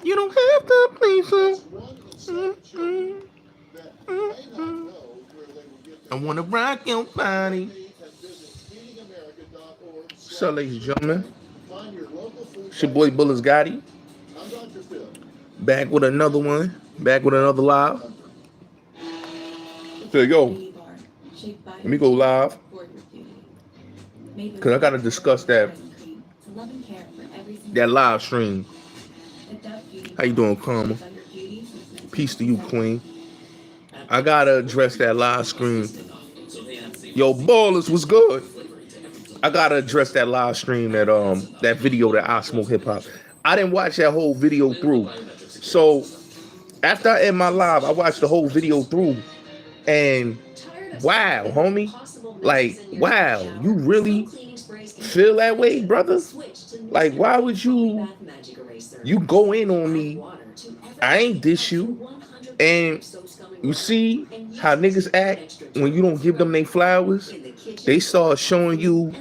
You don't have to please them. Mm-mm, mm-mm. I wanna rock your body. So, ladies and gentlemen, it's your boy Bullets Gotti. Back with another one. Back with another live. So, yo, let me go live. Because I got to discuss that live stream. How you doing, Karma? Peace to you, Queen. I got to address that live stream. Yo, ballers was good. I got to address that live stream, that video that I Smoke Hip Hop. I didn't watch that whole video through. So after I end my live, I watched the whole video through. And wow, homie. Like, wow, you really feel that way, brother? Like, why would you go in on me? I ain't diss you. And you see how niggas act when you don't give them their flowers? They start showing you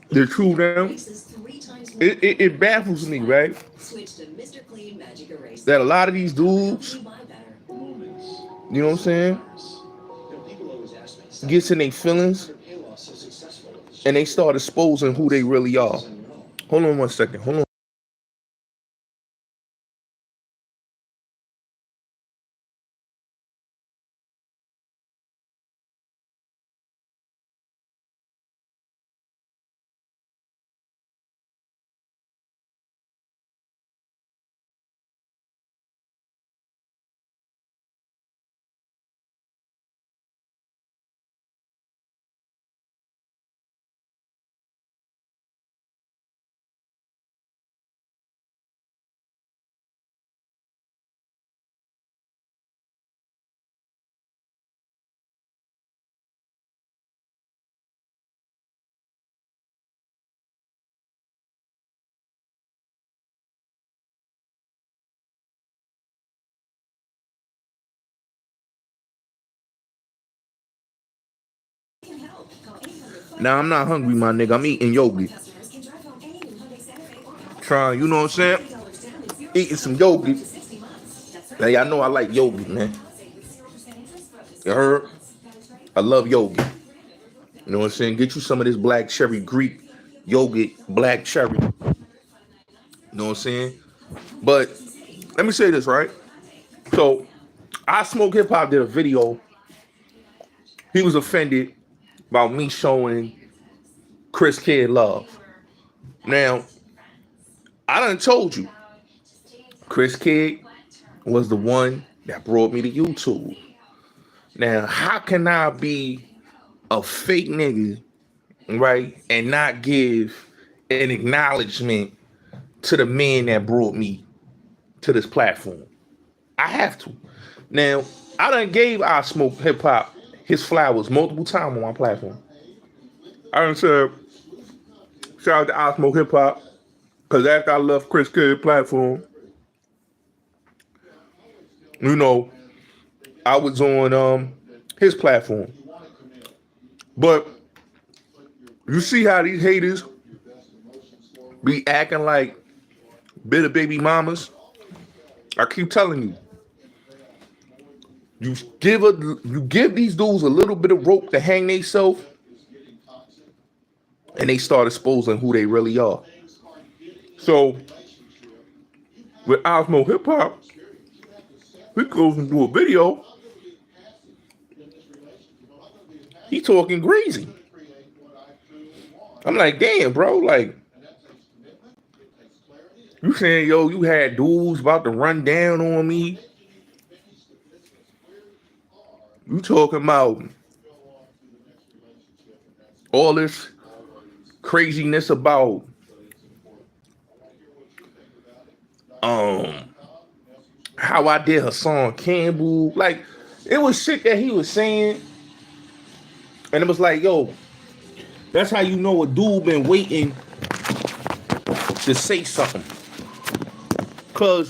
the true them. It baffles me, right? That a lot of these dudes, you know what I'm saying, gets in their feelings and they start exposing who they really are. Hold on one second. Hold on. Now I'm not hungry, my nigga. I'm eating yogurt. Trying, you know what I'm saying? Eating some yogurt. Now y'all know I like yogurt, man. You heard? I love yogurt. You know what I'm saying? Get you some of this black cherry Greek yogurt, black cherry. You know what I'm saying? But let me say this, right? So I Smoke Hip Hop did a video. He was offended about me showing Chris Kidd love. Now, I done told you, Chris Kidd was the one that brought me to YouTube. Now, how can I be a fake nigga, right, and not give an acknowledgement to the man that brought me to this platform? I have to. Now, I done gave I Smoke Hip Hop his flowers multiple times on my platform. I done said, shout out to I Smoke Hip Hop, because after I left Chris Kidd platform, you know, I was on his platform. But you see how these haters be acting like bitter baby mamas? I keep telling you, you give these dudes a little bit of rope to hang themselves, and they start exposing who they really are. So with Osmo Hip Hop, he goes and do a video. He talking greasy. I'm like, damn, bro, like, you saying, yo, you had dudes about to run down on me. You talking about all this craziness about how I did Hassan Campbell. Like, it was shit that he was saying. And it was like, yo, that's how you know a dude been waiting to say something. Cause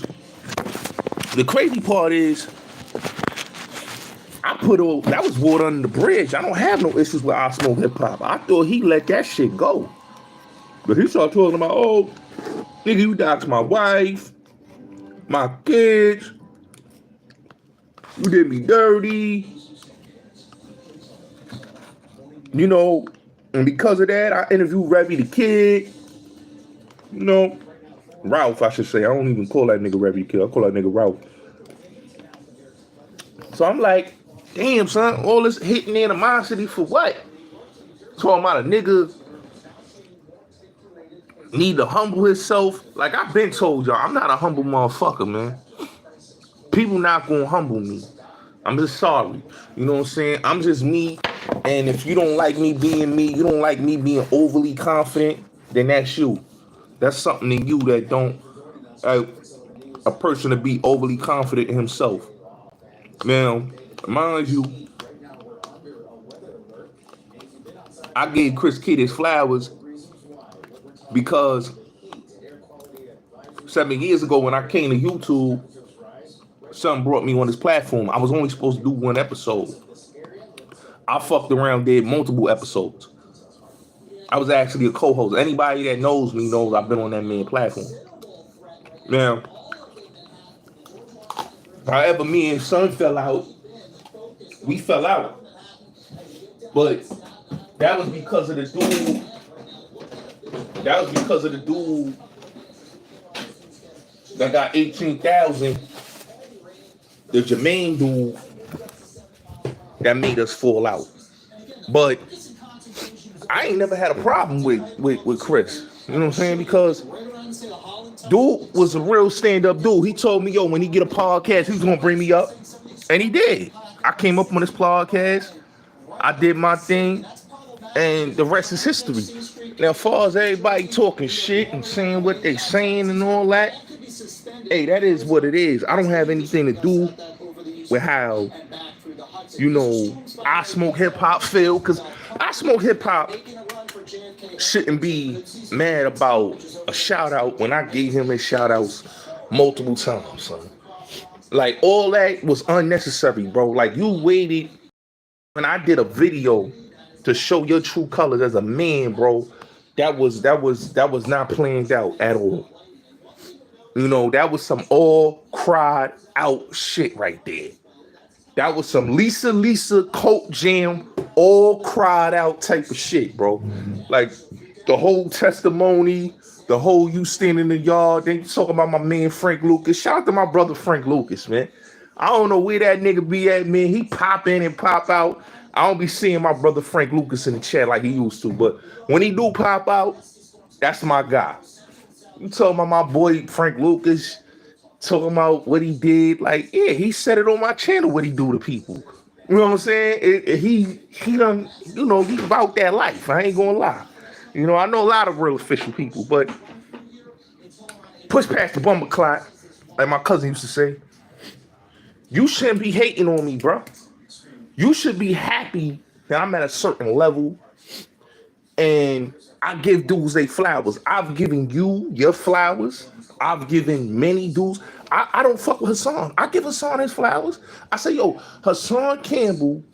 the crazy part is, that was water under the bridge. I don't have no issues with Osmo Hip Hop. I thought he let that shit go. But he started talking about, oh, Nigga, you doxed my wife, my kids, you did me dirty, you know, and because of that, I interviewed Revy the Kid, you know, Ralph, I should say. I don't even call that nigga Revy the Kid, I call that nigga Ralph. So I'm like, damn, son, all this hitting animosity for what? Talking about a nigga need to humble himself. Like, I've been told y'all, I'm not a humble motherfucker, man. People not gonna humble me. I'm just sorry. You know what I'm saying? I'm just me. And if you don't like me being me, you don't like me being overly confident, then that's you. That's something in you that don't, a person to be overly confident in himself. Now, mind you, I gave Chris Kidd his flowers because 7 years ago when I came to YouTube, something brought me on this platform. I was only supposed to do one episode. I fucked around, did multiple episodes. I was actually a co-host. Anybody that knows me knows I've been on that main platform. Now, however me and Son fell out, we fell out. But that was because of the dude. That was because of the dude that got 18,000. The Jermaine dude that made us fall out. But I ain't never had a problem with Chris. You know what I'm saying? Because dude was a real stand-up dude. He told me, yo, when he get a podcast, he's gonna bring me up. And he did. I came up on this podcast. I did my thing. And the rest is history. Now, as far as everybody talking shit and saying what they saying and all that, hey, that is what it is. I don't have anything to do with how, you know, I Smoke Hip Hop feel, because I Smoke Hip Hop shouldn't be mad about a shout out when I gave him his shout outs multiple times, son. Like, all that was unnecessary, bro. Like, you waited when I did a video to show your true colors as a man, bro. That was not planned out at all. You know, that was some all cried out shit right there. That was some Lisa Coke Jam, all cried out type of shit, bro. Like, the whole testimony, the whole you standing in the yard, then you talking about my man Frank Lucas. Shout out to my brother Frank Lucas, man. I don't know where that nigga be at, man. He pop in and pop out. I don't be seeing my brother Frank Lucas in the chat like he used to, but when he do pop out, that's my guy. You talking about my boy Frank Lucas, talking about what he did, like, yeah, he said it on my channel what he do to people. You know what I'm saying? He done, you know, he about that life. I ain't gonna lie. You know, I know a lot of real official people, but push past the bumper clock, like my cousin used to say. You shouldn't be hating on me, bro. You should be happy that I'm at a certain level and I give dudes their flowers. I've given you your flowers. I've given many dudes. I don't fuck with Hassan. I give Hassan his flowers. I say, yo, Hassan Campbell,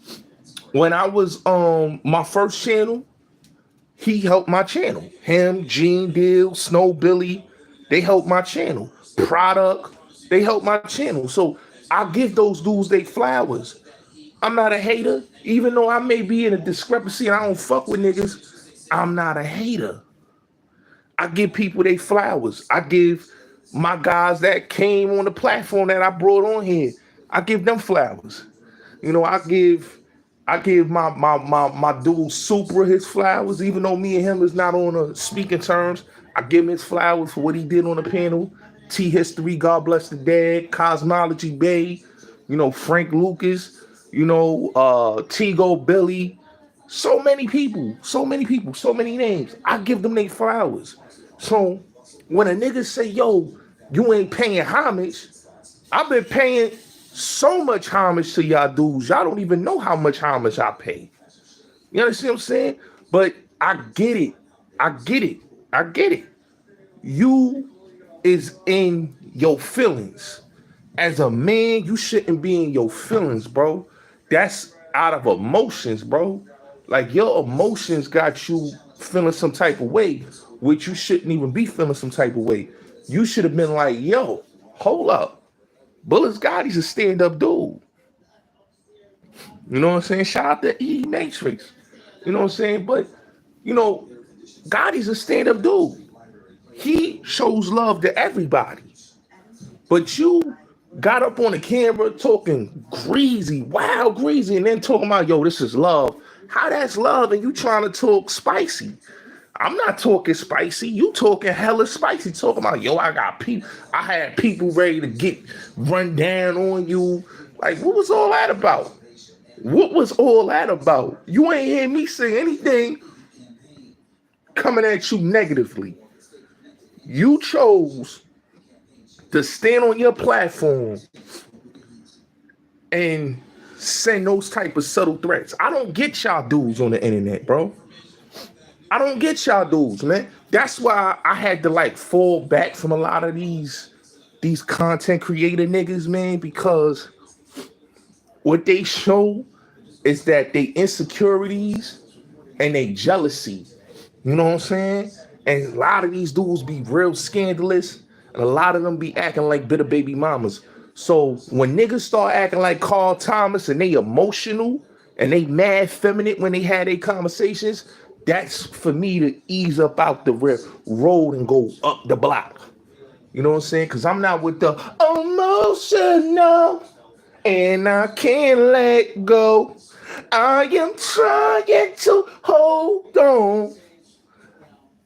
when I was on my first channel, he helped my channel. Him, Gene Deal, Snow Billy, they helped my channel. Product, they helped my channel. So I give those dudes their flowers. I'm not a hater. Even though I may be in a discrepancy and I don't fuck with niggas, I'm not a hater. I give people their flowers. I give my guys that came on the platform that I brought on here, I give them flowers. You know, I give my dude Super his flowers, even though me and him is not on a speaking terms. I give him his flowers for what he did on the panel. T History, God Bless the Dead, Cosmology Bay, you know, Frank Lucas, you know, Tigo Billy, so many people, so many names. I give them their flowers. So when a nigga say, yo, you ain't paying homage, I've been paying so much homage to y'all dudes. Y'all don't even know how much homage I pay. You understand what I'm saying? But I get it. I get it. I get it. You is in your feelings. As a man, you shouldn't be in your feelings, bro. That's out of emotions, bro. Like, your emotions got you feeling some type of way, which you shouldn't even be feeling some type of way. You should have been like, yo, hold up. Bullets Gotti's a stand-up dude. You know what I'm saying? Shout out to E Matrix. You know what I'm saying? But, you know, Gotti's a stand-up dude. He shows love to everybody. But you got up on the camera talking greasy, wild greasy, and then talking about, yo, this is love. How that's love and you trying to talk spicy? I'm not talking spicy. You talking hella spicy. Talking about, yo, I had people ready to get run down on you. Like, what was all that about? What was all that about? You ain't hear me say anything coming at you negatively. You chose to stand on your platform and send those type of subtle threats. I don't get y'all dudes on the internet, bro. I don't get y'all dudes, man. That's why I had to like fall back from a lot of these content creator niggas, man, because what they show is that they insecurities and they jealousy. You know what I'm saying? And a lot of these dudes be real scandalous, and a lot of them be acting like bitter baby mamas. So when niggas start acting like Carl Thomas and they emotional and they mad feminine when they had their conversations, that's for me to ease up out the road and go up the block. You know what I'm saying? Because I'm not with the emotional and I can't let go. I am trying to hold on.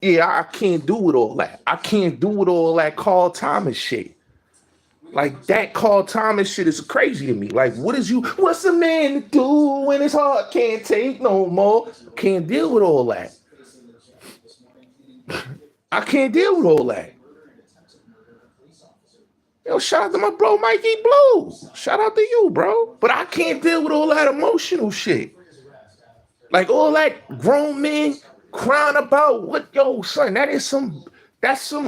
Yeah, I can't do with all that. I can't do with all that Carl Thomas shit. Like that Carl Thomas shit is crazy to me. Like, what's a man to do when his heart can't take no more? Can't deal with all that. I can't deal with all that. Yo, shout out to my bro Mikey Blue. Shout out to you, bro. But I can't deal with all that emotional shit. Like all that grown men crying about what, yo, son, that's some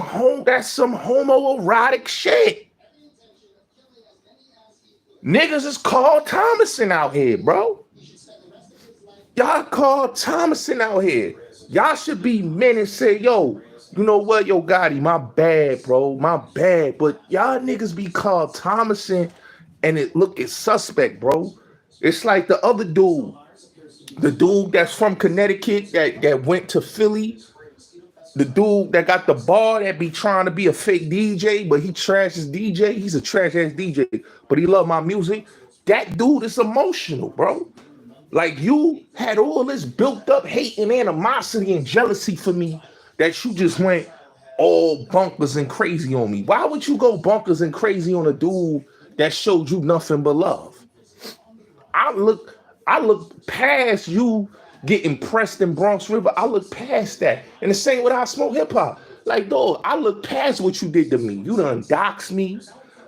homoerotic shit. Niggas is Carl Thomason out here, bro. Y'all Carl Thomason out here. Y'all should be men and say, yo, you know what, yo, Gotti, my bad, bro, my bad. But y'all niggas be Carl Thomason and it look it's suspect, bro. It's like the other dude, the dude that's from Connecticut that went to Philly, the dude that got the bar that be trying to be a fake DJ, but he trash his DJ. He's a trash ass DJ, but he love my music. That dude is emotional, bro. Like you had all this built up hate and animosity and jealousy for me that you just went all bonkers and crazy on me. Why would you go bonkers and crazy on a dude that showed you nothing but love? I look past you getting pressed in Bronx River. I look past that. And the same with I Smoke Hip Hop. Like, dog, I look past what you did to me. You done doxed me.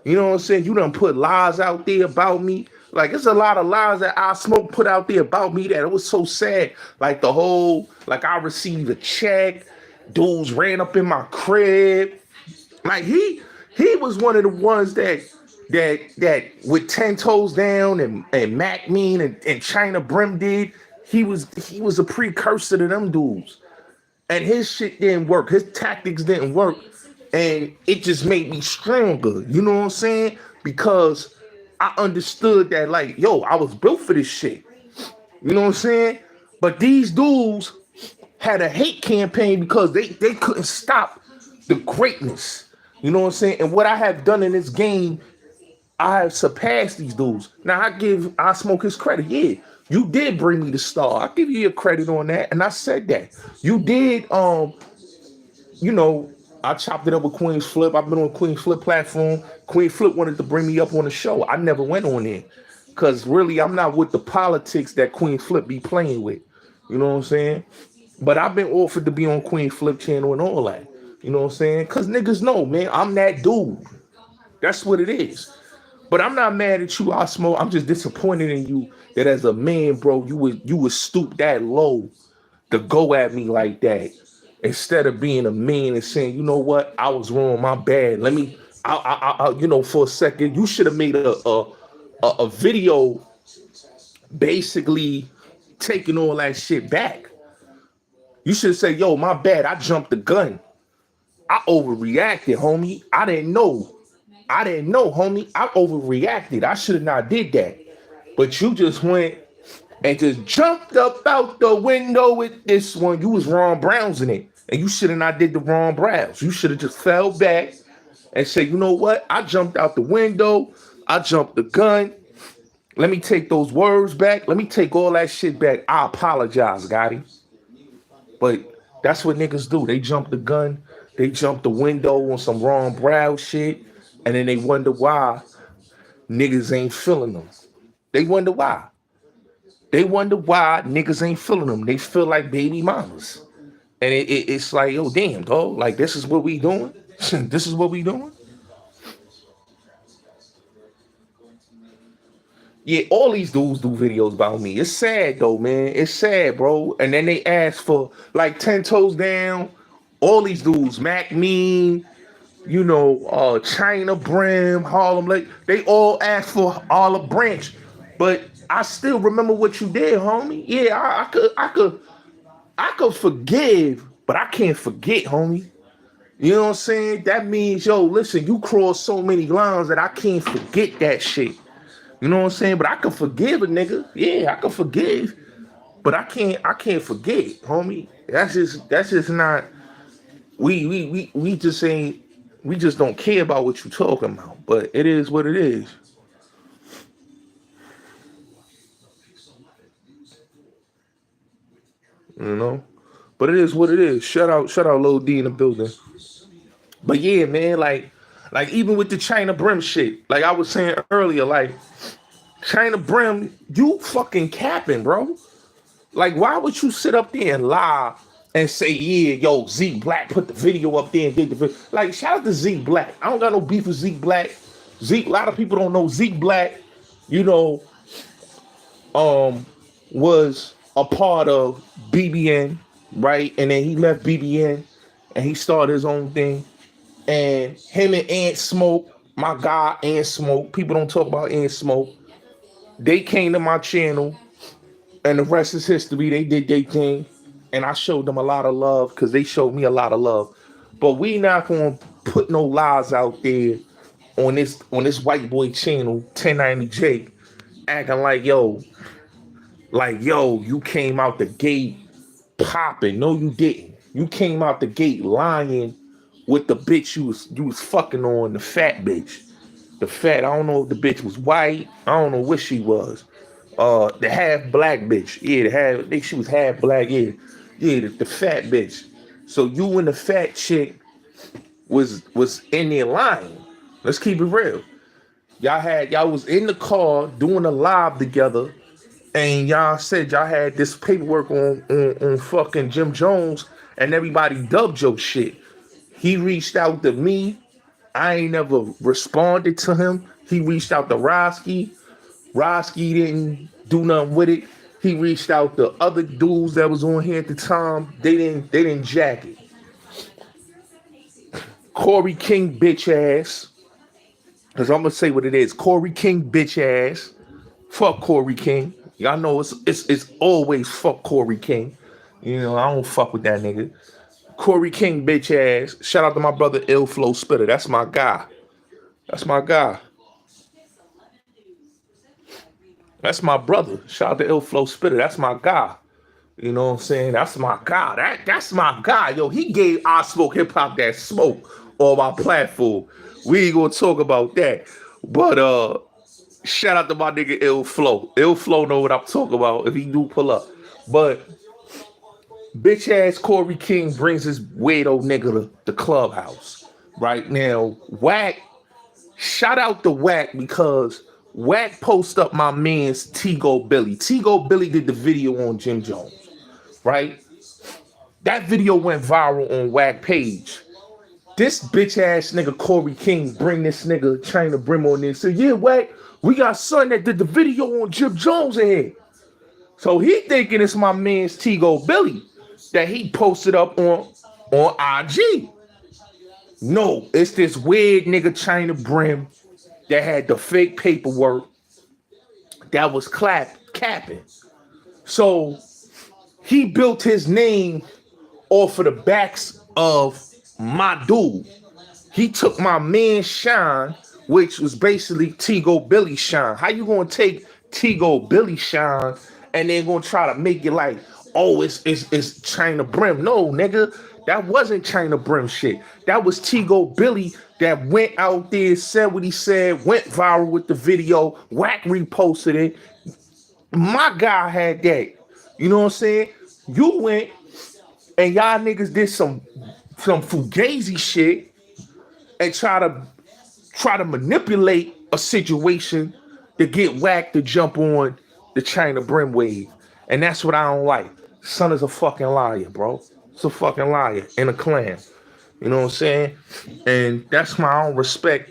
You know what I'm saying? You done put lies out there about me. Like, it's a lot of lies that I Smoke put out there about me that it was so sad. Like the whole, like I received a check. Dudes ran up in my crib. Like he was one of the ones that with 10 toes down and Mac Mean and China Brim did. He was a precursor to them dudes. And his shit didn't work. His tactics didn't work. And it just made me stronger. You know what I'm saying? Because I understood that, like, yo, I was built for this shit. You know what I'm saying? But these dudes had a hate campaign because they couldn't stop the greatness. You know what I'm saying? And what I have done in this game, I have surpassed these dudes. Now I Smoke his credit. Yeah, you did bring me the star. I give you your credit on that. And I said that. You did you know, I chopped it up with Queen's Flip. I've been on Queen's Flip platform. Queen Flip wanted to bring me up on the show. I never went on there. Cause really I'm not with the politics that Queen Flip be playing with. You know what I'm saying? But I've been offered to be on Queen Flip channel and all that. You know what I'm saying? Cause niggas know, man, I'm that dude. That's what it is. But I'm not mad at you, I Smoke. I'm just disappointed in you that as a man, bro, you would stoop that low to go at me like that instead of being a man and saying, you know what, I was wrong, my bad. Let me, you know, for a second, you should have made a video basically taking all that shit back. You should say, yo, my bad, I jumped the gun. I overreacted, homie. I didn't know, homie. I overreacted. I should have not did that. But you just went and just jumped up out the window with this one. You was Ron Browns in it. And you should have not did the Ron Browns. You should have just fell back and said, you know what? I jumped out the window. I jumped the gun. Let me take those words back. Let me take all that shit back. I apologize, Gotti. But that's what niggas do. They jump the gun. They jump the window on some Ron Brown shit. And then they wonder why niggas ain't feeling them. They wonder why. They wonder why niggas ain't feeling them. They feel like baby mamas. And it's like, yo, damn, dog. Like, this is what we doing? This is what we doing? Yeah, all these dudes do videos about me. It's sad, though, man. It's sad, bro. And then they ask for, like, 10 toes down. All these dudes, Mac Mean, you know, China Brim, Harlem Lake. They all ask for Olive Branch. But I still remember what you did, homie. Yeah, I could forgive, but I can't forget, homie. You know what I'm saying? That means, yo, listen, you crossed so many lines that I can't forget that shit. You know what I'm saying? But I can forgive a nigga. Yeah, I can forgive. But I can't forget, homie. That's just not, we just ain't, we just don't care about what you talking about. But it is what it is. You know? But it is what it is. Shout out Lil D in the building. But yeah, man, like even with the China Brim shit, like I was saying earlier, like China Brim, you fucking capping, bro. Like, why would you sit up there and lie and say, yeah, yo, Zeke Black put the video up there and did the video? Like, shout out to Zeke Black. I don't got no beef with Zeke Black. Zeke, a lot of people don't know Zeke Black, you know, was a part of BBN, right? And then he left BBN and he started his own thing. And him and Ant Smoke, my guy Ant Smoke, people don't talk about Ant Smoke. They came to my channel, and the rest is history. They did their thing, and I showed them a lot of love because they showed me a lot of love. But we not gonna put no lies out there on this white boy channel, 1090 Jake, acting like yo, you came out the gate popping. No, you didn't. You came out the gate lying with the bitch you was fucking on, the fat bitch. The fat, I don't know if the bitch was white. I don't know what she was. The half black bitch. Yeah, I think she was half black. Yeah, the fat bitch. So you and the fat chick was in there lying. Let's keep it real. Y'all was in the car doing a live together, and y'all said y'all had this paperwork on fucking Jim Jones, and everybody dubbed your shit. He reached out to me. I ain't never responded to him. He reached out to Roski. Roski didn't do nothing with it. He reached out to other dudes that was on here at the time. They didn't jack it. Corey King bitch ass. Cause I'm gonna say what it is. Corey King bitch ass. Fuck Corey King. Y'all know it's always fuck Corey King. You know, I don't fuck with that nigga. Corey King bitch ass. Shout out to my brother Ill Flow Spitter. That's my guy. That's my guy. That's my brother. Shout out to Ill Flow Spitter. That's my guy. You know what I'm saying? That's my guy. That's my guy. Yo, he gave I Smoke Hip Hop that smoke on my platform. We ain't gonna talk about that. But shout out to my nigga Ill Flow. Ill Flow know what I'm talking about if he do pull up. But bitch ass Corey King brings his weirdo nigga to the clubhouse. Right now, Wack, shout out to Wack because Wack post up my man's Tego Billy. Tego Billy did the video on Jim Jones, right? That video went viral on Wack page. This bitch ass nigga Corey King bring this nigga China Brim on there and say, yeah, Wack, we got son that did the video on Jim Jones in here. So he thinking it's my man's Tego Billy that he posted up on IG. No, it's this weird nigga China Brim that had the fake paperwork that was capping. So he built his name off of the backs of my dude. He took my man Shine, which was basically Tigo Billy Shine. How you gonna take Tigo Billy Shine and then gonna try to make it like, oh, it's China Brim? No, nigga, that wasn't China Brim shit. That was Tigo Billy that went out there, said what he said, went viral with the video, whack reposted it. My guy had that. You know what I'm saying? You went and y'all niggas did some fugazi shit and try to manipulate a situation to get whacked to jump on the China Brim wave. And that's what I don't like. Son is a fucking liar, bro. It's a fucking liar in a clan. You know what I'm saying? And that's why I don't respect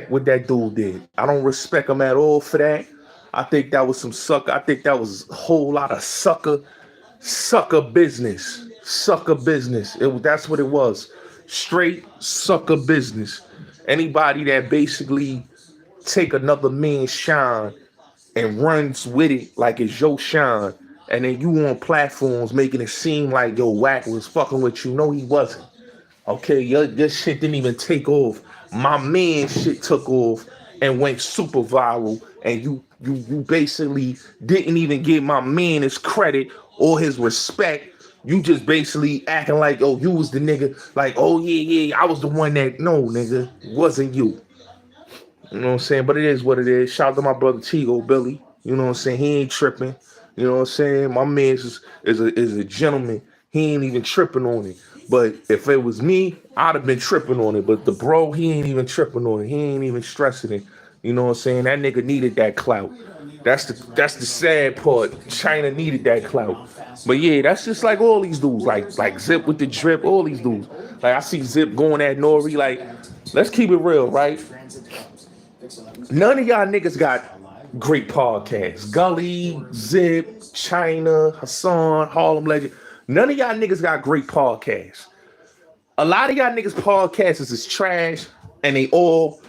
what that dude did. I don't respect him at all for that. I think that was some sucker. I think that was a whole lot of sucker business. Sucker business. That's what it was. Straight sucker business. Anybody that basically take another man's shine and runs with it like it's your shine, and then you on platforms making it seem like yo Wack was fucking with you. No, he wasn't. Okay, your shit didn't even take off. My man shit took off and went super viral, and you basically didn't even give my man his credit or his respect. You just basically acting like, oh, you was the nigga, like, oh yeah, I was the one that, no, nigga, it wasn't you. You know what I'm saying? But it is what it is. Shout out to my brother Tigo Billy. You know what I'm saying? He ain't tripping. You know what I'm saying? My man is a gentleman. He ain't even tripping on it. But if it was me, I'd have been tripping on it. But the bro, he ain't even tripping on it. He ain't even stressing it. You know what I'm saying? That nigga needed that clout. That's the sad part. China needed that clout. But yeah, that's just like all these dudes, like Zip with the drip, all these dudes. Like I see Zip going at Nori. Like, let's keep it real, right? None of y'all niggas got great podcasts. Gully, Zip, China, Hassan, Harlem Legend. None of y'all niggas got great podcasts. A lot of y'all niggas podcasts is trash, and they all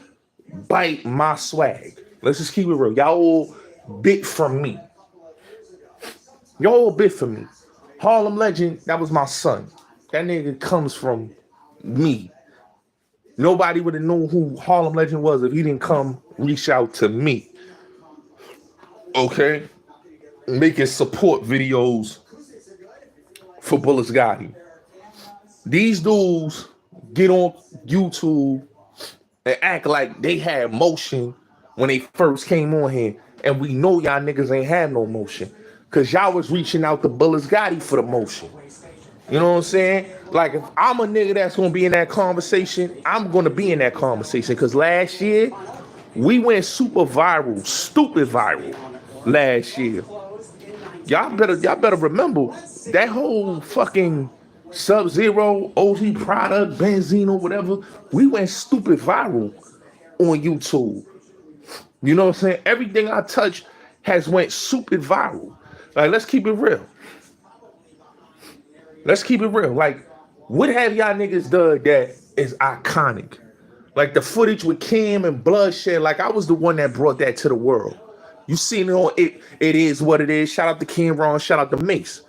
bite my swag. Let's just keep it real. Y'all all bit from me. Y'all all bit from me. Harlem Legend, that was my son. That nigga comes from me. Nobody would have known who Harlem Legend was if he didn't come reach out to me. Okay? Making support videos for Bullets Gotti. These dudes get on YouTube and act like they had motion when they first came on here. And we know y'all niggas ain't had no motion. Cause y'all was reaching out to Bullets Gotti for the motion. You know what I'm saying? Like, if I'm a nigga that's gonna be in that conversation, I'm gonna be in that conversation. Cause last year, we went super viral, stupid viral last year. Y'all better remember that whole fucking Sub-Zero, OG product, Benzino, whatever. We went stupid viral on YouTube. You know what I'm saying? Everything I touch has went super viral. Like, let's keep it real. Let's keep it real. Like, what have y'all niggas done that is iconic? Like the footage with Kim and Bloodshed. Like, I was the one that brought that to the world. You seen it on it. It is what it is. Shout out to Cameron. Shout out to Mace.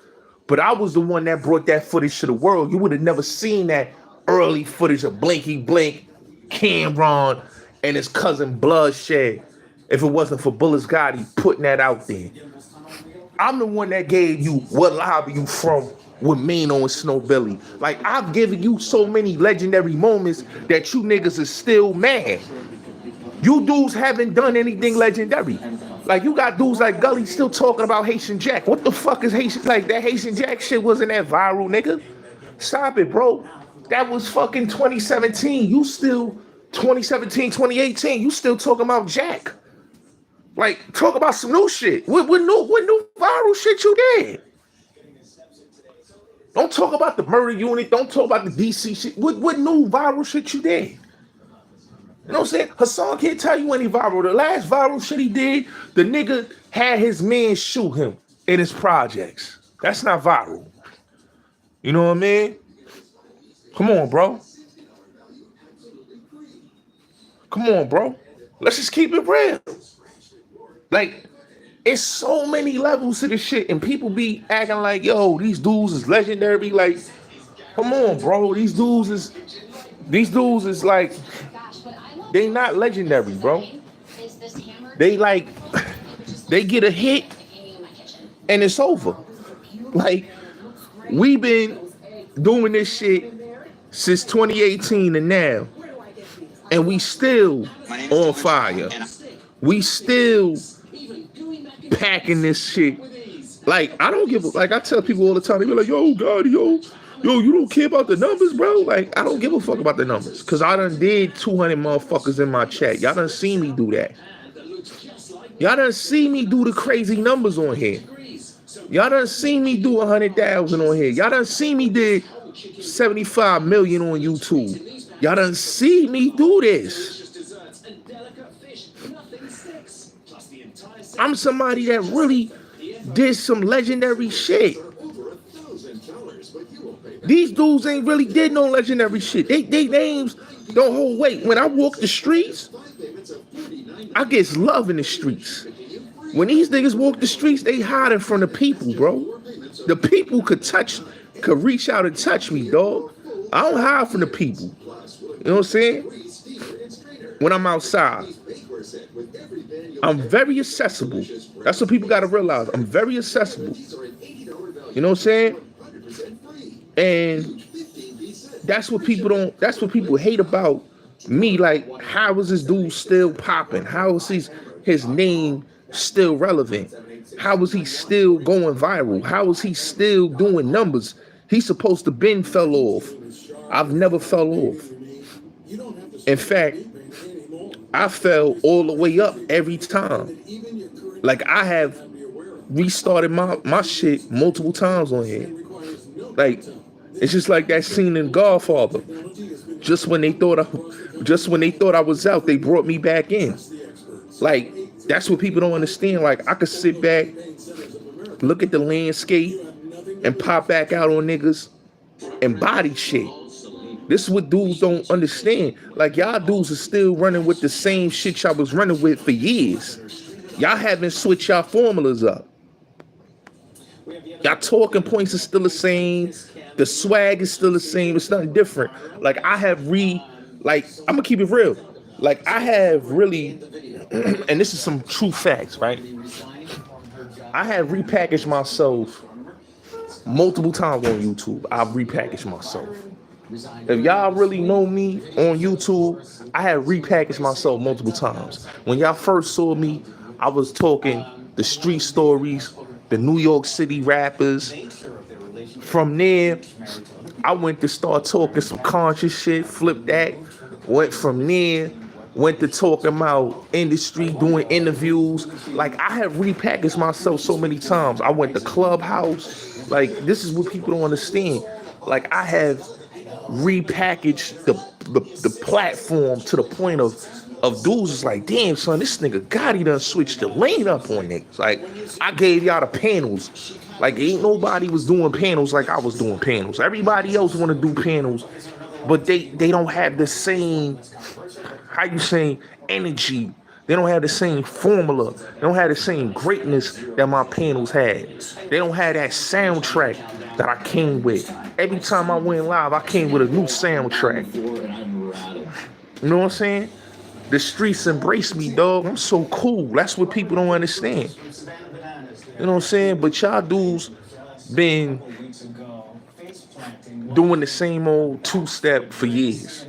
But I was the one that brought that footage to the world. You would have never seen that early footage of Blinky Blink, Cameron, and his cousin Bloodshed if it wasn't for Bullets Gotti putting that out there. I'm the one that gave you What Lobby You From with Mano and Snow Billy. Like, I've given you so many legendary moments that you niggas is still mad. You dudes haven't done anything legendary. Like, you got dudes like Gully still talking about Haitian Jack. What the fuck is Haitian? Like, that Haitian Jack shit wasn't that viral, nigga. Stop it, bro. That was fucking 2017. You still, 2017, 2018, you still talking about Jack. Like, talk about some new shit. What new viral shit you did? Don't talk about the murder unit. Don't talk about the DC shit. What new viral shit you did? You know what I'm saying? Hassan can't tell you any viral. The last viral shit he did, the nigga had his man shoot him in his projects. That's not viral. You know what I mean? Come on, bro. Come on, bro. Let's just keep it real. Like, It's so many levels to this shit, and people be acting like, yo, these dudes is legendary. Like, come on, bro. These dudes is like, they not legendary, bro. They like, they get a hit and it's over. Like, we've been doing this shit since 2018 and now, and we still on fire. We still packing this shit. Like, I don't give a, like, I tell people all the time, they be like, yo, God, yo, you don't care about the numbers, bro? Like, I don't give a fuck about the numbers. Cause I done did 200 motherfuckers in my chat. Y'all done seen me do that. Y'all done see me do the crazy numbers on here. Y'all done seen me do 100,000 on here. Y'all done see me did 75 million on YouTube. Y'all done see me do this. I'm somebody that really did some legendary shit. These dudes ain't really did no legendary shit. They names don't hold weight. When I walk the streets, I get love in the streets. When these niggas walk the streets, they hiding from the people, bro. The people could reach out and touch me, dog. I don't hide from the people. You know what I'm saying? When I'm outside, I'm very accessible. That's what people gotta realize. I'm very accessible. You know what I'm saying? And that's what people hate about me. Like, how is this dude still popping? How is his name still relevant? How is he still going viral? How is he still doing numbers? He's supposed to been fell off. I've never fell off. In fact, I fell all the way up every time. Like, I have restarted my shit multiple times on here. Like, it's just like that scene in Godfather. Just when they thought I was out, they brought me back in. Like, that's what people don't understand. Like, I could sit back, look at the landscape, and pop back out on niggas and body shit. This is what dudes don't understand. Like, y'all dudes are still running with the same shit y'all was running with for years. Y'all haven't switched y'all formulas up. Y'all talking points are still the same. The swag is still the same. It's nothing different. Like, I'm gonna keep it real. Like, I have really, and this is some true facts, right? I have repackaged myself multiple times on YouTube. I've repackaged myself. If y'all really know me on YouTube, I have repackaged myself multiple times. When y'all first saw me, I was talking the street stories, the New York City rappers. From there, I went to start talking some conscious shit, flipped that. Went from there, went to talking about industry, doing interviews. Like, I have repackaged myself so many times. I went to Clubhouse. Like, this is what people don't understand. Like, I have repackaged the platform to the point of dudes is like, damn, son, this nigga Gotti done switched the lane up on niggas. Like, I gave y'all the panels. Like, ain't nobody was doing panels like I was doing panels. Everybody else want to do panels, but they don't have the same, how you say, energy. They don't have the same formula. They don't have the same greatness that my panels had. They don't have that soundtrack that I came with. Every time I went live, I came with a new soundtrack. You know what I'm saying? The streets embrace me, dog. I'm so cool. That's what people don't understand. You know what I'm saying? But y'all dudes been doing the same old two-step for years.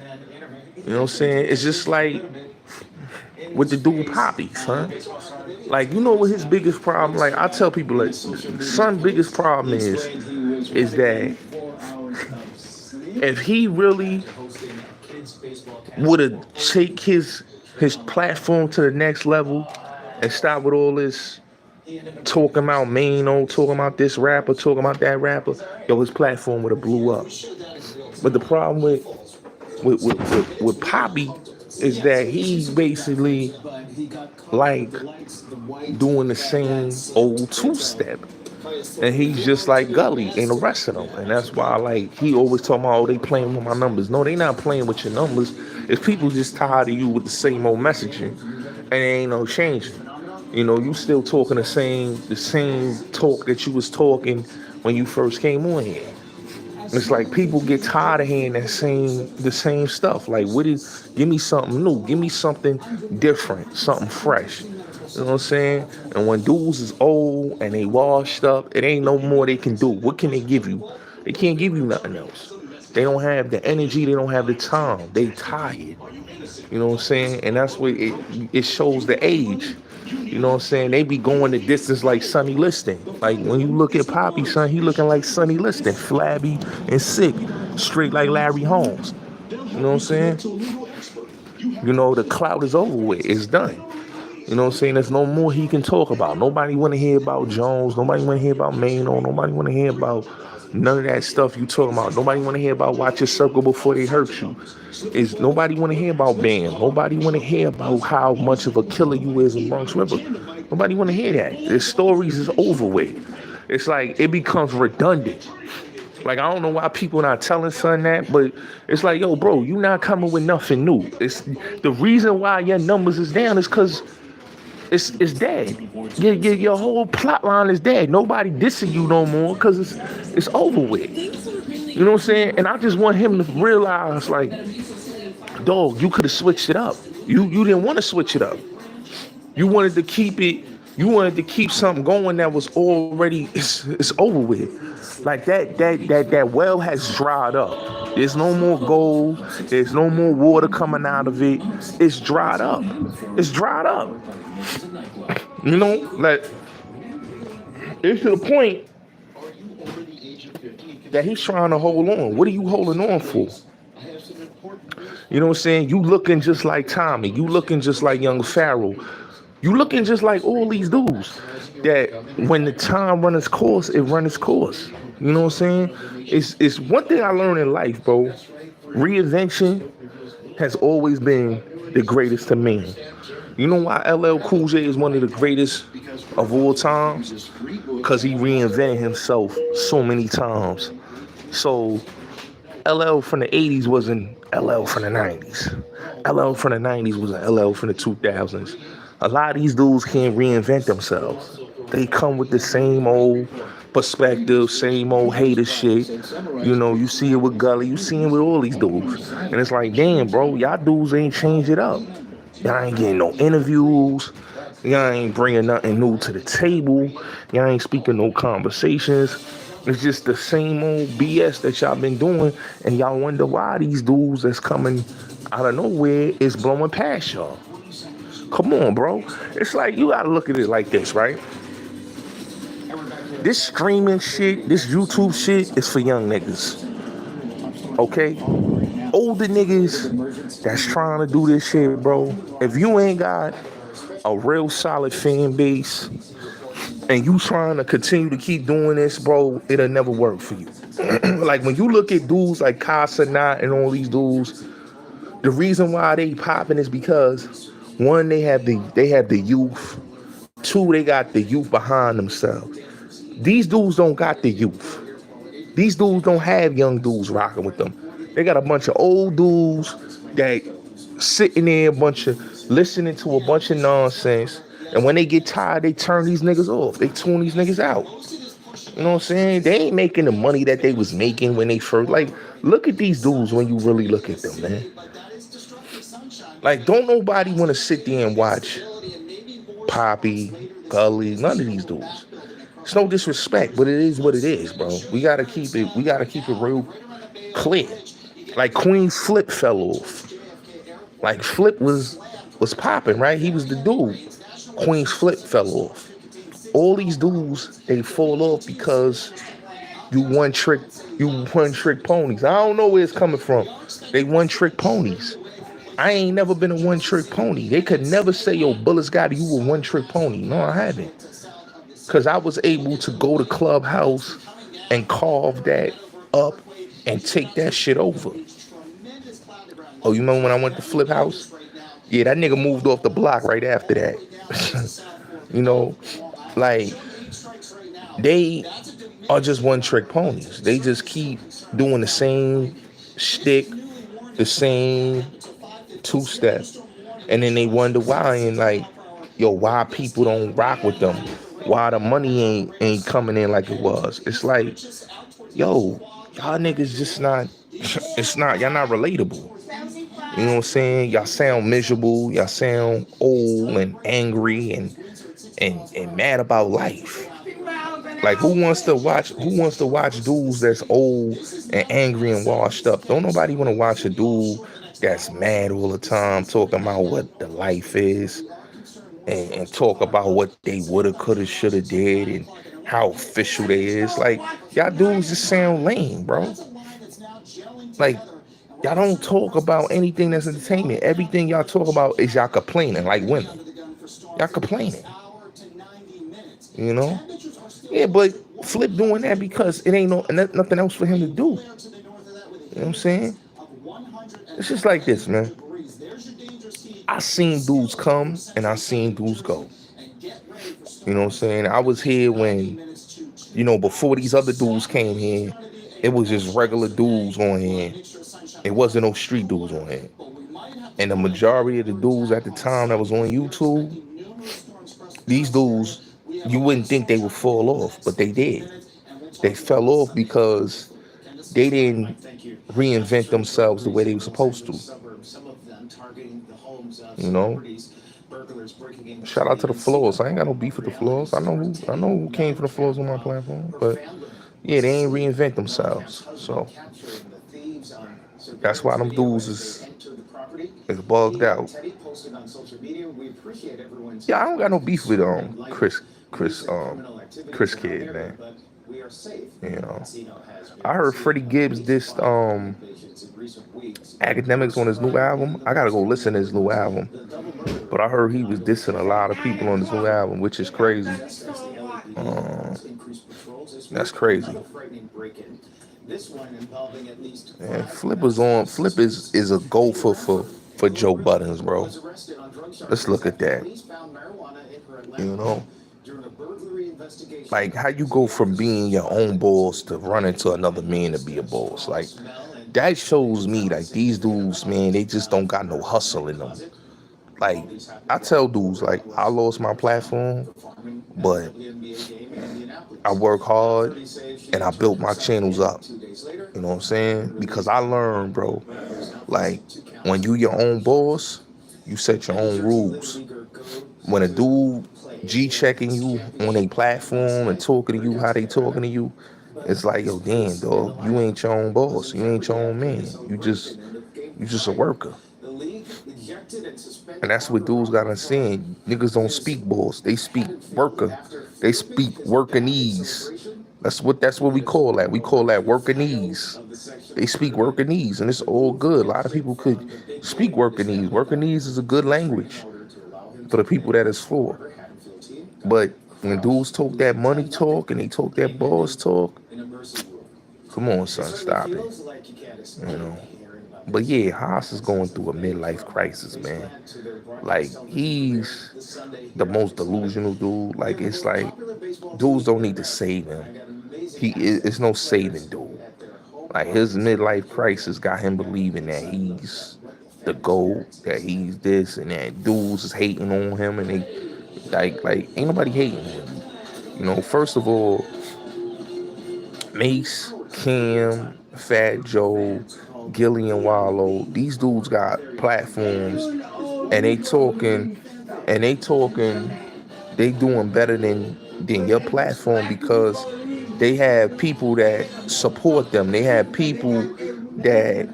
You know what I'm saying? It's just like with the dude Poppy, son. Like, you know what his biggest problem? Like, I tell people, like, son's biggest problem is that if he really would have take his platform to the next level and stop with all this talking about Mano, talking about this rapper, talking about that rapper, yo, his platform would have blew up. But the problem with Poppy is that he's basically like doing the same old two-step. And he's just like Gully and the rest of them. And that's why, like, he always talking about, oh, they playing with my numbers. No, they not playing with your numbers. It's people just tired of you with the same old messaging. And there ain't no changing. You know, you still talking the same talk that you was talking when you first came on here. It's like people get tired of hearing the same stuff. Like, give me something new, give me something different, something fresh. You know what I'm saying? And when dudes is old and they washed up, it ain't no more they can do. What can they give you? They can't give you nothing else. They don't have the energy, they don't have the time. They tired. You know what I'm saying? And that's what it shows the age. You know what I'm saying? They be going the distance like Sonny Liston. Like when you look at Poppy, son, he looking like Sonny Liston, flabby and sick, straight like Larry Holmes. You know what I'm saying? You know, the clout is over with. It's done. You know what I'm saying? There's no more he can talk about. Nobody want to hear about Jones. Nobody want to hear about Mano. Nobody want to hear about none of that stuff you talking about. Nobody want to hear about watch your circle before they hurt you. Is nobody want to hear about Bam. Nobody want to hear about how much of a killer you is in Bronx River. Nobody want to hear that. The stories is over with. It's like it becomes redundant. Like, I don't know why people not telling son that, but it's like, yo, bro, you not coming with nothing new. It's the reason why your numbers is down is because it's dead. Your whole plot line is dead. Nobody dissing you no more because it's over with. You know what I'm saying? And I just want him to realize, like, dog, you could have switched it up. You didn't want to switch it up. You wanted to keep it. You wanted to keep something going that was already it's over with. Like that well has dried up. There's no more gold. There's no more water coming out of it. It's dried up. It's dried up. You know, like it's to the point that he's trying to hold on. What are you holding on for? You know what I'm saying? You looking just like Tommy. You looking just like young Pharaoh. You looking just like all these dudes that when the time run its course, it run its course. You know what I'm saying? It's one thing I learned in life, bro. Reinvention has always been the greatest to me. You know why LL Cool J is one of the greatest of all times? Because he reinvented himself so many times. So LL from the 80s wasn't LL from the 90s. LL from the 90s wasn't LL from the 2000s. A lot of these dudes can't reinvent themselves. They come with the same old perspective, same old hater shit. You know, you see it with Gully, you see it with all these dudes. And it's like, damn, bro, y'all dudes ain't changed it up. Y'all ain't getting no interviews. Y'all ain't bringing nothing new to the table. Y'all ain't speaking no conversations. It's just the same old BS that y'all been doing, and y'all wonder why these dudes that's coming out of nowhere is blowing past y'all. Come on, bro. It's like you gotta look at it like this, right? This streaming shit, this YouTube shit is for young niggas. Okay? Older niggas that's trying to do this shit, bro. If you ain't got a real solid fan base and you trying to continue to keep doing this, bro, it'll never work for you. Like when you look at dudes like Casa Knot and all these dudes, the reason why they popping is because one, they have the youth. Two, they got the youth behind themselves. These dudes don't got the youth. These dudes don't have young dudes rocking with them. They got a bunch of old dudes that sitting there, listening to a bunch of nonsense. And when they get tired, they turn these niggas off. They tune these niggas out. You know what I'm saying? They ain't making the money that they was making when they first. Like, look at these dudes when you really look at them, man. Like, don't nobody want to sit there and watch Poppy, Gully, none of these dudes. It's no disrespect, but it is what it is, bro. We gotta keep it real clear. Like Queen's Flip fell off. Like Flip was popping, right? He was the dude. Queen's Flip fell off. All these dudes, they fall off because you one trick ponies. I don't know where it's coming from. They one trick ponies. I ain't never been a one trick pony. They could never say, yo, Bullets got you a one trick pony. No, I haven't. Because I was able to go to Clubhouse and carve that up and take that shit over. Oh, you remember when I went to Flip House? Yeah, that nigga moved off the block right after that. You know, like, they are just one trick ponies. They just keep doing the same shtick, the same two-step. And then they wonder why. And like, yo, why people don't rock with them? Why the money ain't coming in like it was? It's like, yo, y'all niggas just not. It's not. Y'all not relatable. You know what I'm saying? Y'all sound miserable. Y'all sound old and angry and mad about life. Like who wants to watch dudes that's old and angry and washed up? Don't nobody want to watch a dude that's mad all the time talking about what the life is and talk about what they woulda, coulda, shoulda did and how official they is. Like y'all dudes just sound lame, bro. Like y'all don't talk about anything that's entertainment. Everything y'all talk about is y'all complaining like women. Y'all complaining. You know? Yeah, but Flip doing that because it ain't nothing else for him to do. You know what I'm saying? It's just like this, man. I seen dudes come and I seen dudes go. You know what I'm saying? I was here when, before these other dudes came here, it was just regular dudes on here. It wasn't no street dudes on here. And the majority of the dudes at the time that was on YouTube, these dudes, you wouldn't think they would fall off, but they did. They fell off because they didn't reinvent themselves the way they were supposed to. You know? Shout out to the floors. I ain't got no beef with the floors. I know who came for the floors on my platform, but yeah, they ain't reinvent themselves. So that's why them dudes is bugged out. Yeah, I don't got no beef with Chris Kidd, man. You know, I heard Freddie Gibbs dissed academics on his new album. I gotta go listen to his new album, but I heard he was dissing a lot of people on his new album, which is crazy. Um, that's crazy. And Flip is a gopher for Joe Buttons, bro. Let's look at that. You know, like how you go from being your own boss to running to another man to be a boss. Like that shows me like these dudes, man, they just don't got no hustle in them. Like I tell dudes, like I lost my platform, but I work hard and I built my channels up. You know what I'm saying? Because I learned, bro, like when you your own boss, you set your own rules. When a dude G checking you on a platform and talking to you how they talking to you, it's like, yo, damn, dog, you ain't your own boss. You ain't your own man. You just a worker. And that's what dudes got to understand. Niggas don't speak boss. They speak worker. They speak workinese. That's what we call that. We call that workinese. They speak workinese, and it's all good. A lot of people could speak workinese. Workinese is a good language for the people that it's for. But when dudes talk that money talk and they talk that boss talk, come on, son, stop it. You know. But yeah, Haas is going through a midlife crisis, man. Like he's the most delusional dude. Like it's like dudes don't need to save him. It's no saving dude. Like his midlife crisis got him believing that he's the GOAT, that he's this and that. Dudes is hating on him, and they like ain't nobody hating on him. First of all, Mace, Cam, Fat Joe, Gillian Wallow, these dudes got platforms and they talking, they doing better than your platform because they have people that support them. They have people that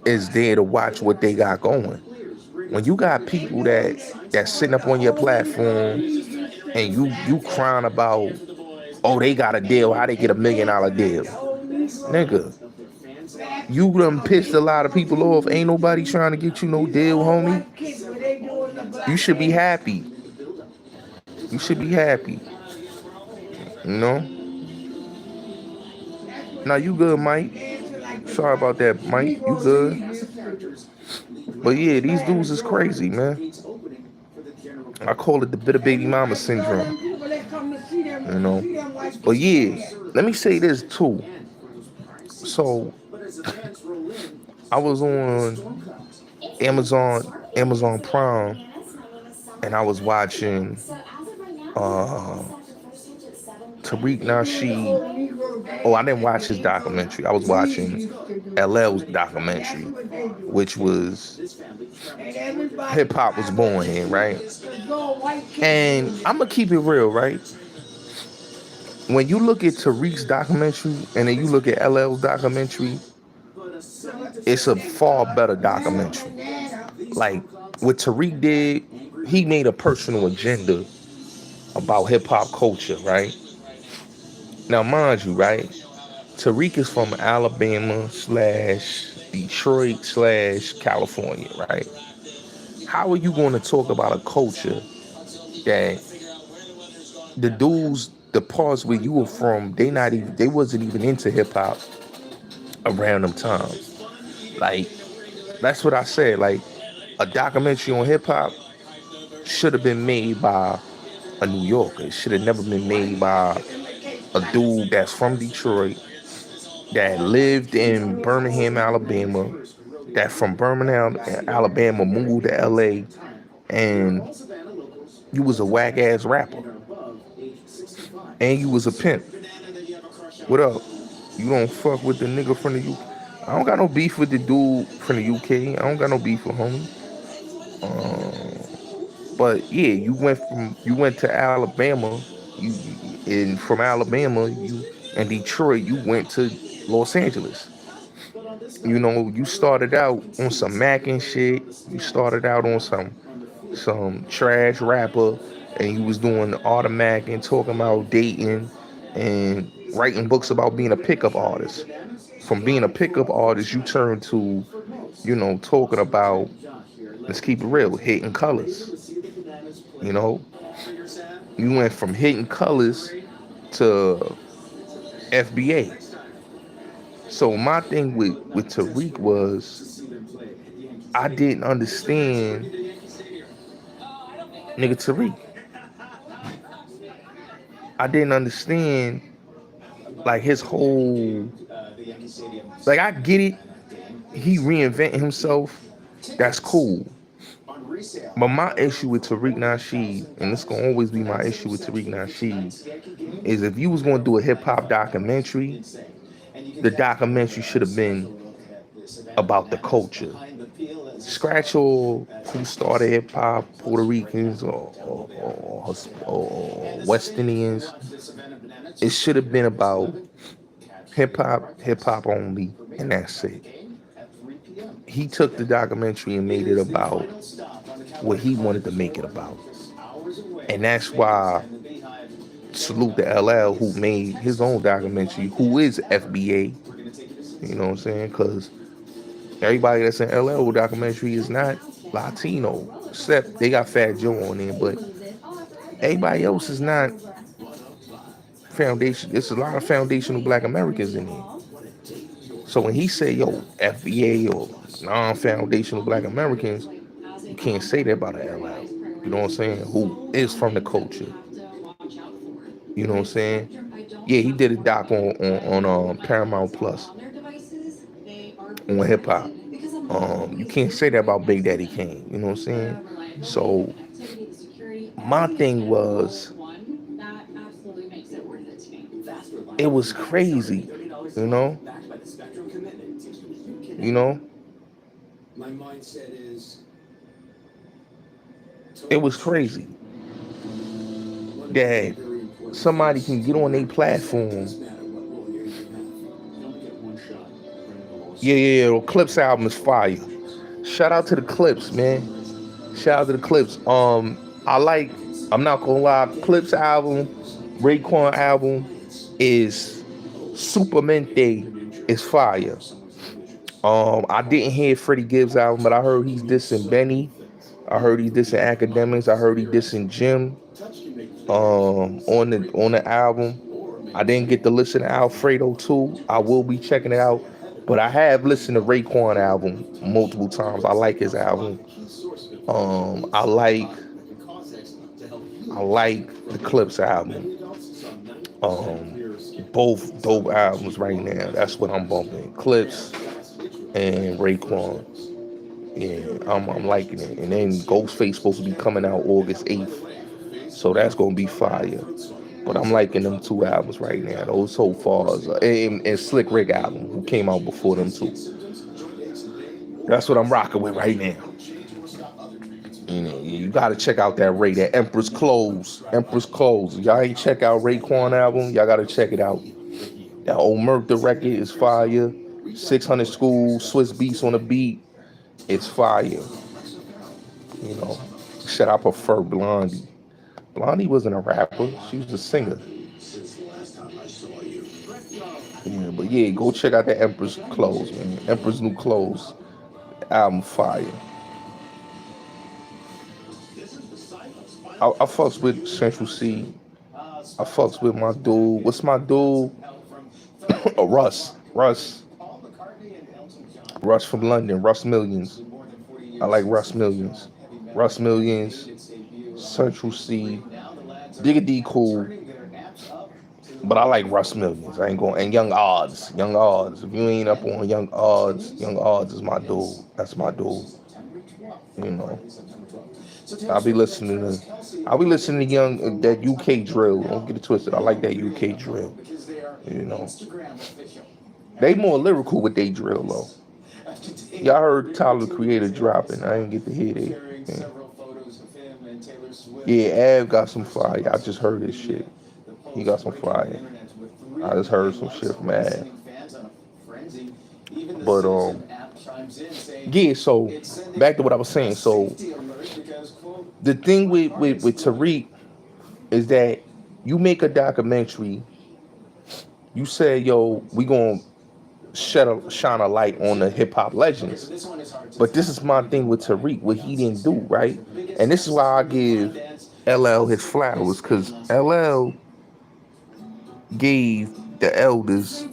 is there to watch what they got going. When you got people that's sitting up on your platform and you crying about, oh, they got a deal, how they get $1 million deal. Nigga, you done pissed a lot of people off. Ain't nobody trying to get you no deal, homie. You should be happy. You should be happy. You know? Now you good, Mike. Sorry about that, Mike. You good. But yeah, these dudes is crazy, man. I call it the bitter baby mama syndrome. You know? But yeah, let me say this too. So I was on Amazon Prime and I was watching uh, Tariq Nasheed. Oh, I didn't watch his documentary. I was watching LL's documentary, which was Hip Hop Was Born Here, right? And I'm gonna keep it real, right? When you look at Tariq's documentary and then you look at LL's documentary, it's a far better documentary. Like what Tariq did, he made a personal agenda about hip hop culture, right? Now, mind you, right? Tariq is from Alabama slash Detroit slash California, right? How are you going to talk about a culture that the dudes, the parts where you were from, they wasn't even into hip hop around them times? Like, that's what I said. Like, a documentary on hip hop should have been made by a New Yorker. It should have never been made by a dude that's from Detroit, that lived in Birmingham, Alabama, that from Birmingham, Alabama moved to LA, and you was a whack ass rapper, and you was a pimp. What up? You don't fuck with the nigga from the UK. I don't got no beef with the dude from the UK. I don't got no beef with homie. But yeah, you went to Alabama, you and from Alabama, you and Detroit, you went to Los Angeles. You know, you started out on some Mac and shit. You started out on some trash rapper, and you was doing automatic and talking about dating and writing books about being a pickup artist. From being a pickup artist, you turned to, talking about, let's keep it real, hitting colors. You know, you went from hitting colors to FBA. So my thing with Tariq was I didn't understand, nigga Tariq. I didn't understand like his whole, like, I get it. He reinvented himself. That's cool. But my issue with Tariq Nasheed, and it's gonna always be my issue with Tariq Nasheed, is if you was gonna do a hip hop documentary, the documentary should have been about the culture. Scratch all who started hip hop, Puerto Ricans or West Indians. It should have been about hip hop only, and that's it. He took the documentary and made it about what he wanted to make it about. And that's why salute to LL who made his own documentary, who is FBA. You know what I'm saying? Because everybody that's in LL documentary is not Latino, except they got Fat Joe on there, but everybody else is not foundation. It's a lot of foundational Black Americans in there. So when he said, yo, FBA or non-foundational Black Americans, you can't say that about an LL. You know what I'm saying? Who is from the culture. You know what I'm saying? Yeah, he did a doc on Paramount Plus on hip hop. You can't say that about Big Daddy Kane. You know what I'm saying? So my thing was, it was crazy. You know, you know, it was crazy that somebody can get on a platform. Yeah. The Clips album is fire. Shout out to the Clips, man. Shout out to the Clips. I like. I'm not gonna lie. Clips album, Raekwon album is Supermente is fire. I didn't hear Freddie Gibbs album, but I heard he's dissing Benny. I heard he's dissing Academics. I heard he dissing Jim. On the album. I didn't get to listen to Alfredo too. I will be checking it out. But I have listened to Raekwon album multiple times. I like his album. I like the Clips album. Both dope albums right now. That's what I'm bumping. Clips and Raekwon. Yeah, I'm liking it. And then Ghostface supposed to be coming out August 8th. So that's gonna be fire. But I'm liking them two albums right now. Those so far and Slick Rick album, who came out before them too. That's what I'm rocking with right now. You know, you gotta check out that that Empress Clothes. Empress Clothes. Y'all ain't check out Raekwon album, y'all gotta check it out. That old Merc the record is fire. 600 School, Swiss Beats on the beat. It's fire. You know. Shit, I prefer Blondie. Blondie wasn't a rapper, she was a singer. Yeah, but yeah, go check out the Empress Clothes, man. Empress New Clothes. Album fire. I fucks with Central C. I fucks with my dude. What's my dude? Russ. Russ from London. Russ Millions. I like Russ Millions. Russ Millions. Central C. Digga D cool. But I like Russ Millions. I ain't going. And Young Odds. Young Odds. If you ain't up on Young Odds is my dude. That's my dude. You know. I'll be listening to young that UK drill. Don't get it twisted. I like that UK drill. You know. They more lyrical with they drill though. Y'all heard Tyler the Creator dropping. I didn't get to hear that. Yeah, Av got some fire. I just heard his shit. He got some fire. I just heard some shit from Av. But yeah, so back to what I was saying. So the thing with Tariq is that you make a documentary, you say, yo, we gonna shine a light on the hip hop legends. But this is my thing with Tariq, what he didn't do, right? And this is why I give LL his flowers, because LL gave the elders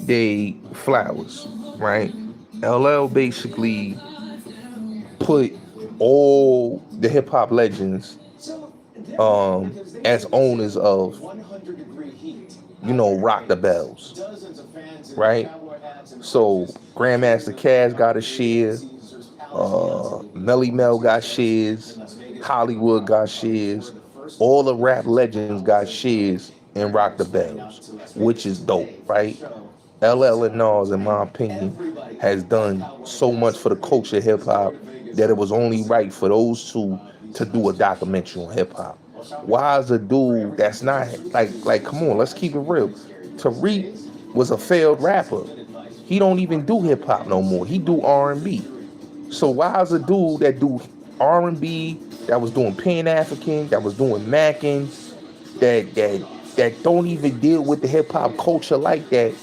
they flowers, right? LL basically put all the hip hop legends as owners of, you know, Rock the Bells, right? So Grandmaster Caz got a share, Melly Mel got shares, Hollywood got shares, all the rap legends got shares in Rock the Bells, which is dope, right? LL and Nas, in my opinion, has done so much for the culture of hip hop that it was only right for those two to do a documentary on hip hop. Why is a dude that's not like come on, let's keep it real. Tariq was a failed rapper. He don't even do hip hop no more. He do R&B. So why is a dude that do R&B, that was doing Pan African, that was doing Mackin, that don't even deal with the hip hop culture like that,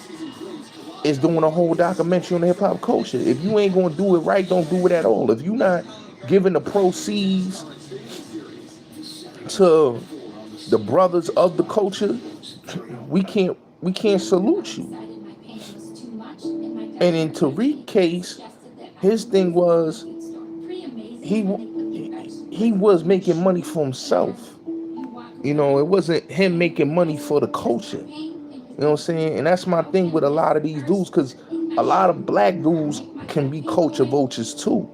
is doing a whole documentary on the hip hop culture? If you ain't gonna do it right, don't do it at all. If you not giving the proceeds to the brothers of the culture, we can't salute you. And in Tariq's case, his thing was he was making money for himself. You know, it wasn't him making money for the culture. You know what I'm saying? And that's my thing with a lot of these dudes, because a lot of black dudes can be culture vultures too.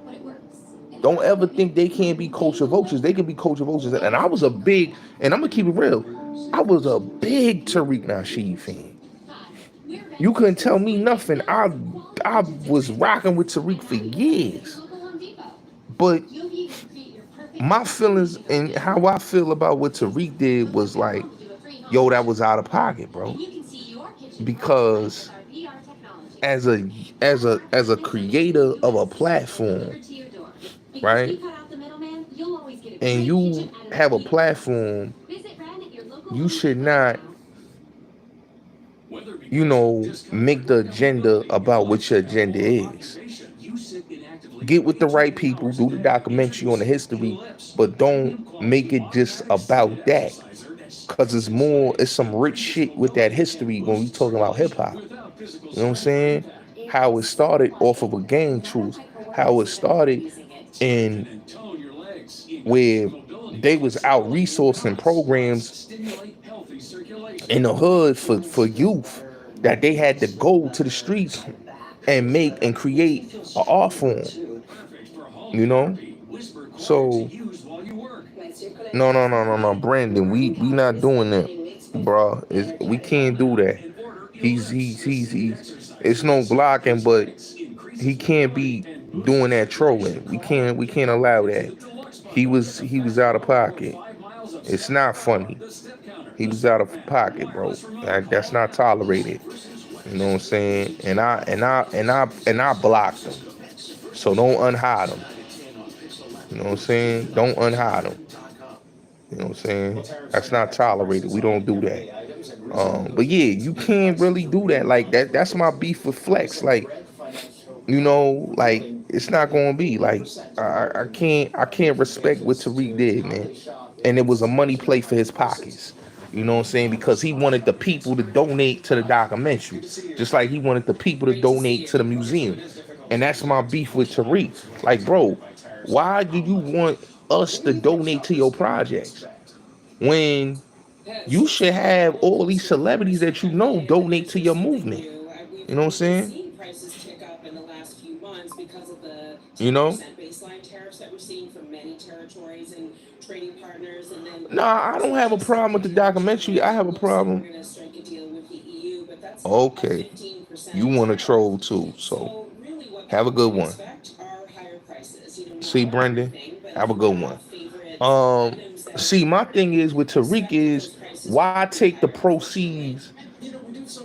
Don't ever think they can't be culture vultures. They can be culture vultures. And I was a big, and I'm gonna keep it real, I was a big Tariq Nasheed fan. You couldn't tell me nothing. I was rocking with Tariq for years. But my feelings and how I feel about what Tariq did was like, yo, that was out of pocket, bro. Because as a creator of a platform, right? And you have a platform, you should not, you know, make the agenda about what your agenda is. Get with the right people, do the documentary on the history, but don't make it just about that. Cause it's some rich shit with that history when we talking about hip hop. You know what I'm saying? How it started off of a gang truth, how it started in where they was out resourcing programs in the hood for youth, that they had to go to the streets and make and create an art form. You know? So no, Brandon, we not doing that, bro. We can't do that. He's it's no blocking, but he can't be doing that trolling. We can't allow that. He was out of pocket. It's not funny. He was out of pocket, bro. That's not tolerated. You know what I'm saying? And I blocked him. So don't unhide him. You know what I'm saying? Don't unhide him. You know what I'm saying? That's not tolerated. We don't do that. But yeah, you can't really do that. Like that's my beef with Flex. Like, like it's not gonna be like I can't respect what Tariq did, man. And it was a money play for his pockets. You know what I'm saying? Because he wanted the people to donate to the documentary, just like he wanted the people to donate to the museum. And that's my beef with Tariq. Like, bro, why do you want us to donate to your projects when you should have all these celebrities that you know donate to your movement? You know what I'm saying? You know? Nah, I don't have a problem with the documentary. I have a problem. Okay. You want to troll too, so have a good one. See, Brendan, have a good one. See, my thing is with Tariq is why take the proceeds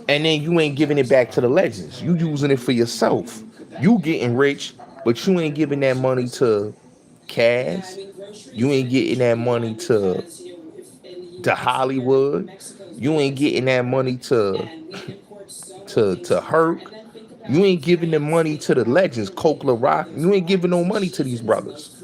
and then you ain't giving it back to the legends? You using it for yourself. You getting rich, but you ain't giving that money to Cass. You ain't getting that money to Hollywood. You ain't getting that money to Herc. You ain't giving the money to the legends, Coke Rock. You ain't giving no money to these brothers.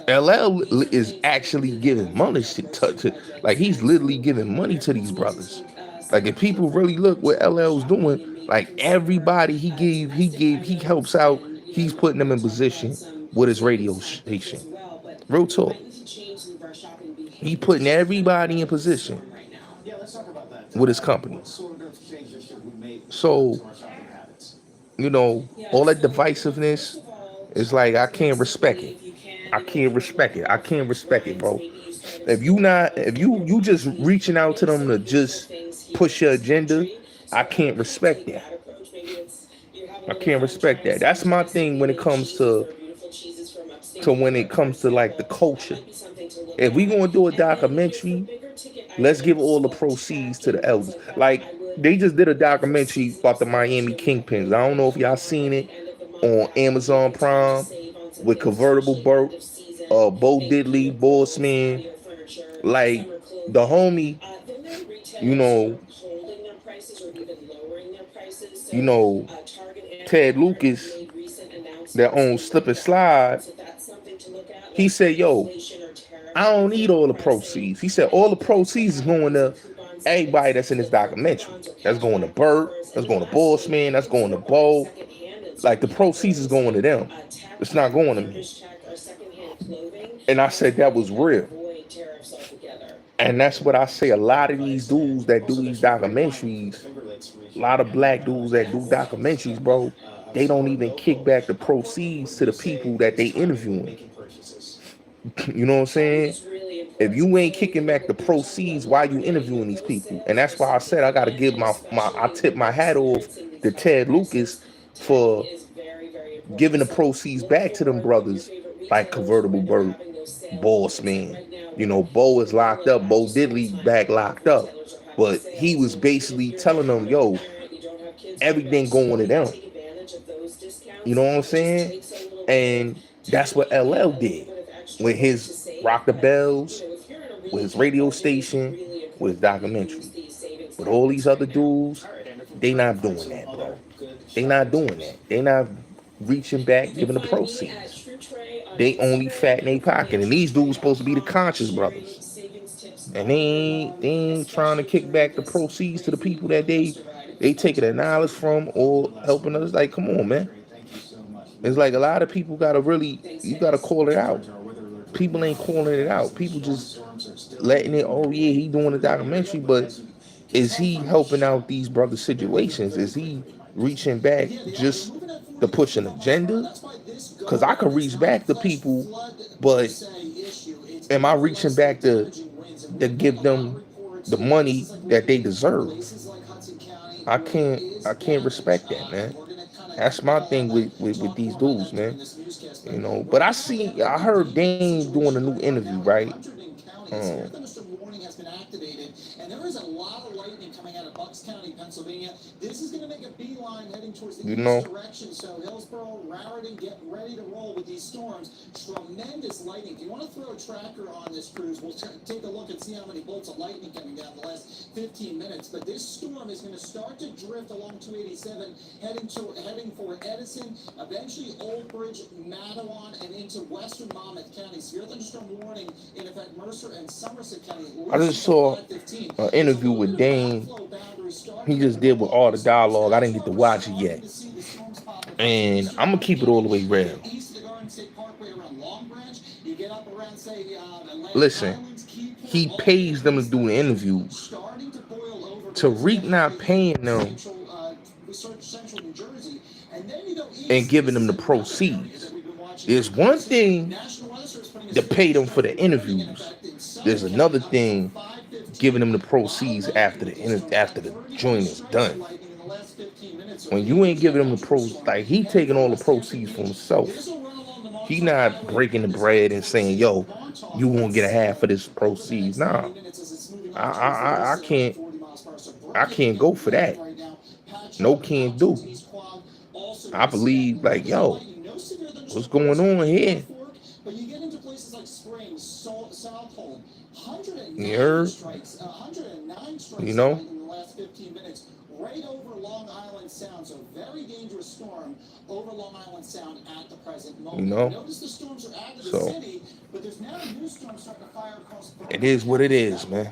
LL is actually giving money to like he's literally giving money to these brothers. Like if people really look what LL's doing, like everybody he helps out. He's putting them in position with his radio station. Real talk. He putting everybody in position with his company. So, all that divisiveness is like I can't respect it. I can't respect it. I can't respect it, bro. If you just reaching out to them to just push your agenda, I can't respect that. I can't respect that. That's my thing when it comes to like the culture. If we gonna do a documentary, let's give all the proceeds to the elders. Like they just did a documentary about the Miami Kingpins. I don't know if y'all seen it on Amazon Prime with Convertible Burt, Bo Diddley, Bossman, like the homie, you know, you know, Ted Lucas that owns Slip and Slide. He said, "Yo, I don't need all the proceeds." He said, "All the proceeds is going to everybody that's in this documentary. That's going to Burt. That's going to Bossman. That's going to Bo. Like the proceeds is going to them. It's not going to me." And I said that was real. And that's what I say. A lot of these dudes that do these documentaries, a lot of black dudes that do documentaries, bro, they don't even kick back the proceeds to the people that they interviewing. You know what I'm saying? If you ain't kicking back the proceeds, why you interviewing these people? And that's why I said I gotta give I tip my hat off to Ted Lucas for giving the proceeds back to them brothers like Convertible Bird, Boss Man. Bo is locked up, Bo Diddley back locked up. But he was basically telling them, yo, everything going to them. You know what I'm saying? And that's what LL did with his Rock the Bells, with his radio station, with his documentary. But all these other dudes, they not doing that, bro. They not doing that. They not reaching back, giving the proceeds. They only fat in their pocket. And these dudes supposed to be the conscious brothers. And they ain't trying to kick back the proceeds to the people that they taking the knowledge from or helping us. Like, come on, man. It's like a lot of people you gotta call it out. People ain't calling it out. People just letting it, oh yeah, he doing a documentary, but is he helping out these brothers' situations? Is he reaching back just to push an agenda? Because I could reach back to people, but am I reaching back to give them the money that they deserve? I can't respect that, man. That's my thing with these dudes, man. You know, but I heard Dame doing a new interview, right? Um, Warning has been activated, and there is a lot of lightning coming out of Bucks County, Pennsylvania. This is going to make a beeline heading towards the you east know, direction. So Hillsborough, Raritan, get ready to roll with these storms. Tremendous lightning. If you want to throw a tracker on this cruise, we'll take a look and see how many bolts of lightning coming down the last 15 minutes. But this storm is going to start to drift along 287, heading for Edison, eventually Old Bridge, Matawan, and into western Monmouth County. Severe thunderstorm warning in effect Mercer and Somerset County. I just saw an interview with Dame. He just did with all the dialogue. I didn't get to watch it yet. And I'm gonna keep it all the way real. Listen, he pays them to do the interviews. Tariq not paying them and giving them the proceeds. There's one thing to pay them for the interviews. There's another thing giving them the proceeds after the joint is done. When you ain't giving them the like he taking all the proceeds for himself. He not breaking the bread and saying, "Yo, you won't get a half of this proceeds." Nah, I can't go for that. No, can't do. I believe like, yo, what's going on here? But you get into places like Springs, Southhold, You 109 heard? strikes, 109 You strikes of know? lightning in the last 15 minutes, right over Long Island Sound. So very dangerous storm over Long Island Sound at the present moment. You know? Notice the storms are out of the So city, but there's now a new storm starting to fire across. it is what it is, man.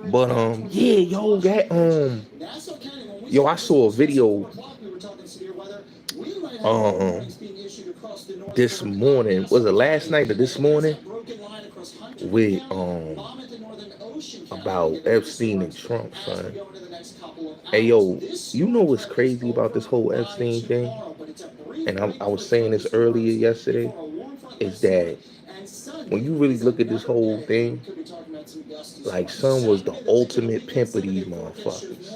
But yeah, yo, yo, I saw a video um this morning. Was it last night or this morning? With about Epstein and Trump, son. Hey yo, you know what's crazy about this whole Epstein thing? And I was saying this earlier yesterday, is that when you really look at this whole thing, like son was the ultimate pimp of these motherfuckers.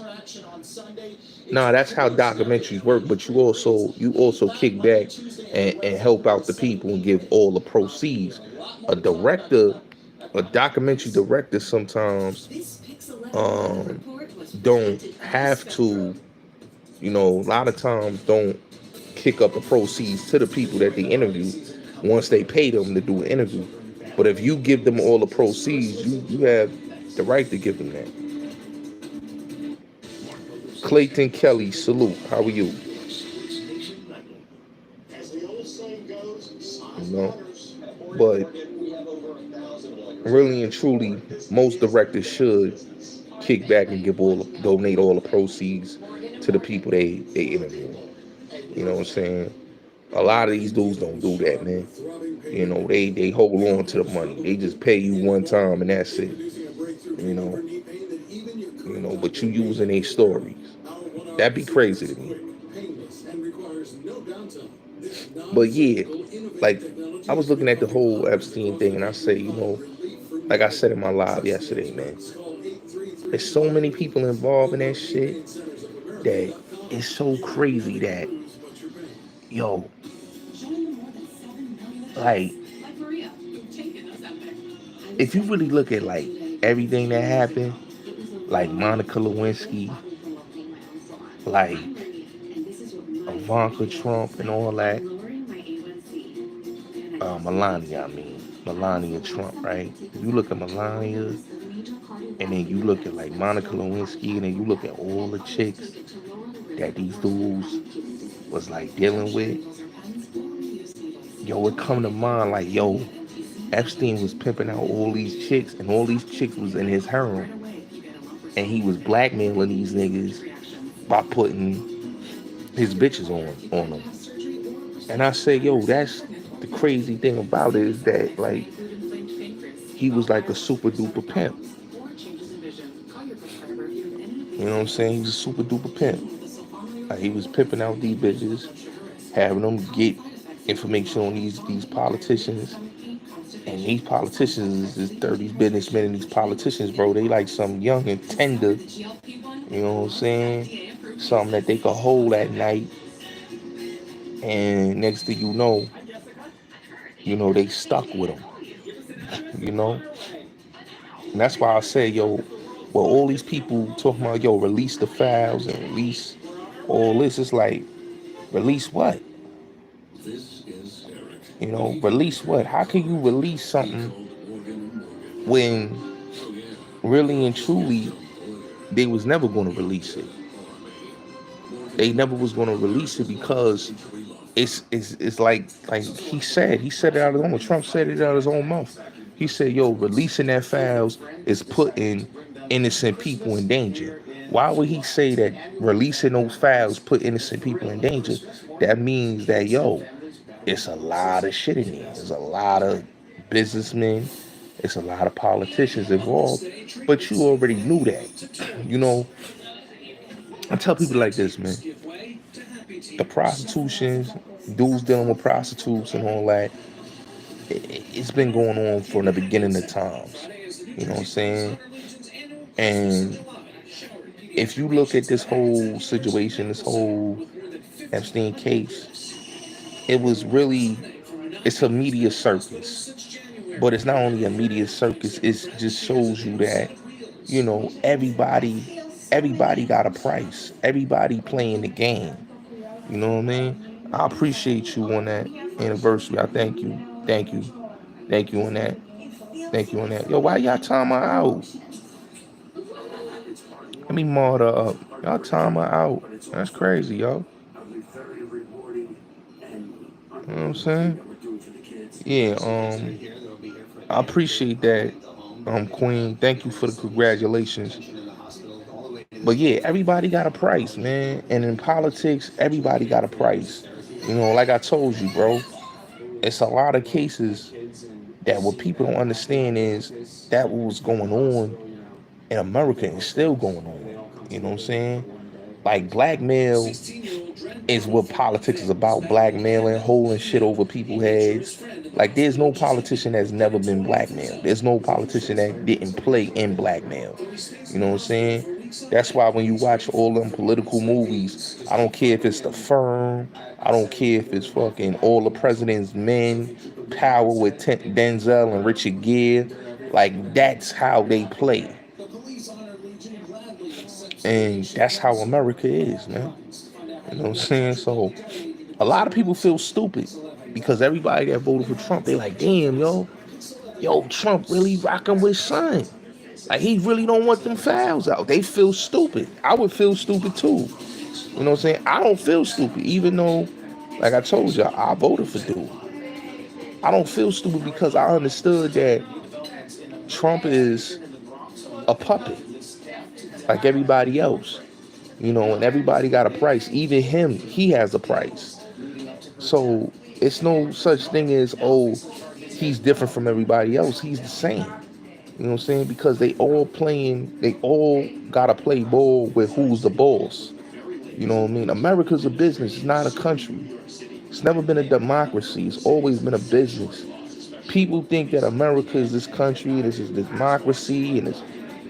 Nah, that's how documentaries work, but you also kick back and help out the people and give all the proceeds. A director, a documentary director sometimes um don't have to, a lot of times don't kick up the proceeds to the people that they interview once they pay them to do an interview. But if you give them all the proceeds, you have the right to give them that. Clayton Kelly, salute. How are you? You know, but really and truly, most directors should kick back and donate all the proceeds to the people they interview. You know what I'm saying? A lot of these dudes don't do that, man. They hold on to the money. They just pay you one time and that's it. You know, but you using their stories. That'd be crazy to me. But yeah, like I was looking at the whole Epstein thing and I say, like I said in my live yesterday, man, there's so many people involved in that shit that it's so crazy that, yo, like, if you really look at like everything that happened, like Monica Lewinsky, like Ivanka Trump and all that, Melania Trump, right? If you look at Melania, and then you look at like Monica Lewinsky, and then you look at all the chicks that these dudes was like dealing with, yo, it come to mind like, yo, Epstein was pimping out all these chicks, and all these chicks was in his harem, and he was blackmailing these niggas by putting his bitches on them. And I say, yo, that's the crazy thing about it, is that like he was like a super duper pimp. You know what I'm saying? He was a super duper pimp. Like he was pimping out these bitches, having them get information on these politicians. And these politicians is 30s businessmen and these politicians, bro, they like some young and tender, you know what I'm saying? Something that they could hold at night. And next thing they stuck with them, you know? And that's why I say, yo, well, all these people talking about, yo, release the files and release all this. It's like, release what? Release what? How can you release something when really and truly they was never going to release it? They never was going to release it because it's like he said it out of his own. Trump said it out of his own mouth. He said, yo, releasing that files is putting innocent people in danger. Why would he say that releasing those files put innocent people in danger? That means that, yo, it's a lot of shit in there. There's a lot of businessmen. It's a lot of politicians involved. But you already knew that. I tell people like this, man. The prostitutions, dudes dealing with prostitutes and all that, it's been going on from the beginning of times. You know what I'm saying? And if you look at this whole situation, this whole Epstein case, it's a media circus. But it's not only a media circus, it just shows you that, everybody got a price. Everybody playing the game. You know what I mean? I appreciate you on that anniversary. I thank you. Thank you. Thank you on that. Thank you on that. Yo, why y'all time her out? Let me mod her up. Y'all time her out. That's crazy, yo. You know what I'm saying? Yeah, I appreciate that, Queen. Thank you for the congratulations. But yeah, everybody got a price, man. And in politics, everybody got a price. Like I told you, bro, it's a lot of cases that what people don't understand is that what was going on in America and still going on. You know what I'm saying? Like blackmail is what politics is about. Blackmailing, holding shit over people's heads. Like there's no politician that's never been blackmailed. There's no politician that didn't play in blackmail. You know what I'm saying? That's why when you watch all them political movies, I don't care if it's The Firm, I don't care if it's fucking All the President's Men, Power with Denzel and Richard Gere. Like that's how they play. And that's how America is, man. You know what I'm saying? So a lot of people feel stupid because everybody that voted for Trump, they like, damn, yo, Trump really rocking with son. Like he really don't want them files out. They feel stupid. I would feel stupid too. You know what I'm saying? I don't feel stupid, even though, like I told you, I voted for dude. I don't feel stupid because I understood that Trump is a puppet, like everybody else. And everybody got a price. Even him, he has a price. So it's no such thing as, oh, he's different from everybody else. He's the same. You know what I'm saying? Because they all gotta play ball with who's the boss. You know what I mean? America's a business, it's not a country. It's never been a democracy, it's always been a business. People think that America is this country, and this is democracy, and it's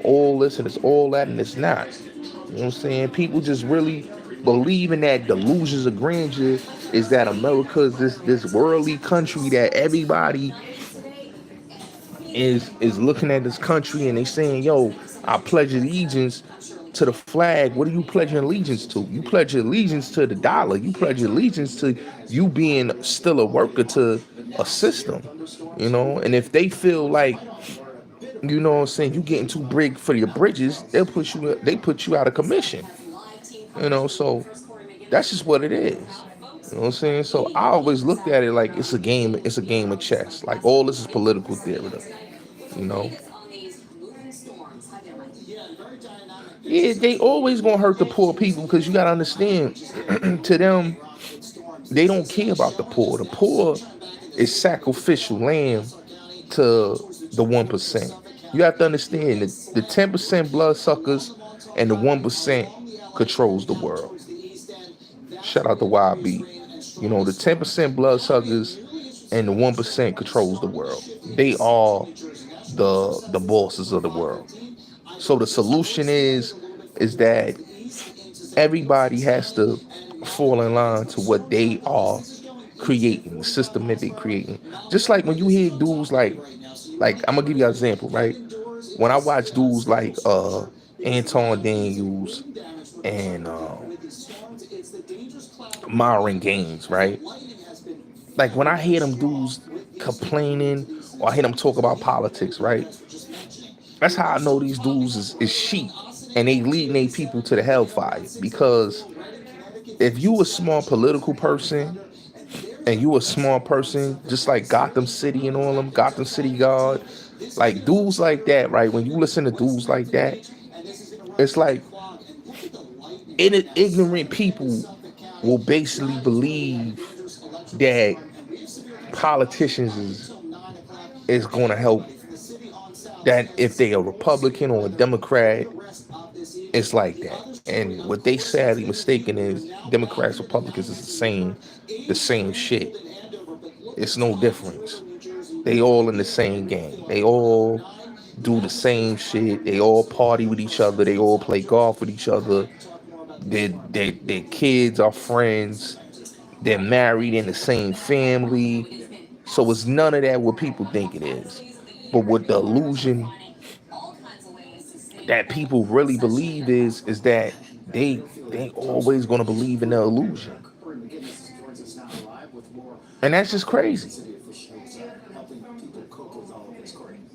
all this and it's all that, and it's not. You know what I'm saying? People just really believe in that delusions of grandeur is that America is this worldly country that everybody is looking at this country and they saying, yo, I pledge allegiance to the flag. What are you pledging allegiance to? You pledge allegiance to the dollar. You pledge allegiance to you being still a worker to a system, and if they feel like, you know what I'm saying, you getting too big for your bridges, they put you out of commission. So that's just what it is. You know what I'm saying? So I always looked at it like it's a game of chess. Like all this is political theater. You know? Yeah, they always gonna hurt the poor people because you gotta understand, to them, they don't care about the poor. The poor is sacrificial lamb to the 1%. You have to understand that the 10% bloodsuckers and the 1% controls the world. Shout out to YB. You know, the 10% bloodsuckers and the 1% controls the world. They are the bosses of the world. So the solution is that everybody has to fall in line to what they are creating, the system that they creating. Just like when you hear dudes like I'm gonna give you an example, right? When I watch dudes like Anton Daniels and Myron Gaines, right? Like when I hear them dudes complaining or I hear them talk about politics, right? That's how I know these dudes is sheep and they leading their people to the hellfire. Because if you a small political person and you a small person, just like Gotham City and all them, Gotham City God, like dudes like that, right? When you listen to dudes like that, it's like ignorant people will basically believe that politicians is going to help, that if they a Republican or a Democrat, it's like that. And what they sadly mistaken is Democrats, Republicans is the same shit. It's no difference. They all in the same game. They all do the same shit. They all party with each other. They all play golf with each other. Their kids are friends. They're married in the same family. So it's none of that what people think it is. But what the illusion that people really believe is that they always gonna believe in the illusion. And that's just crazy.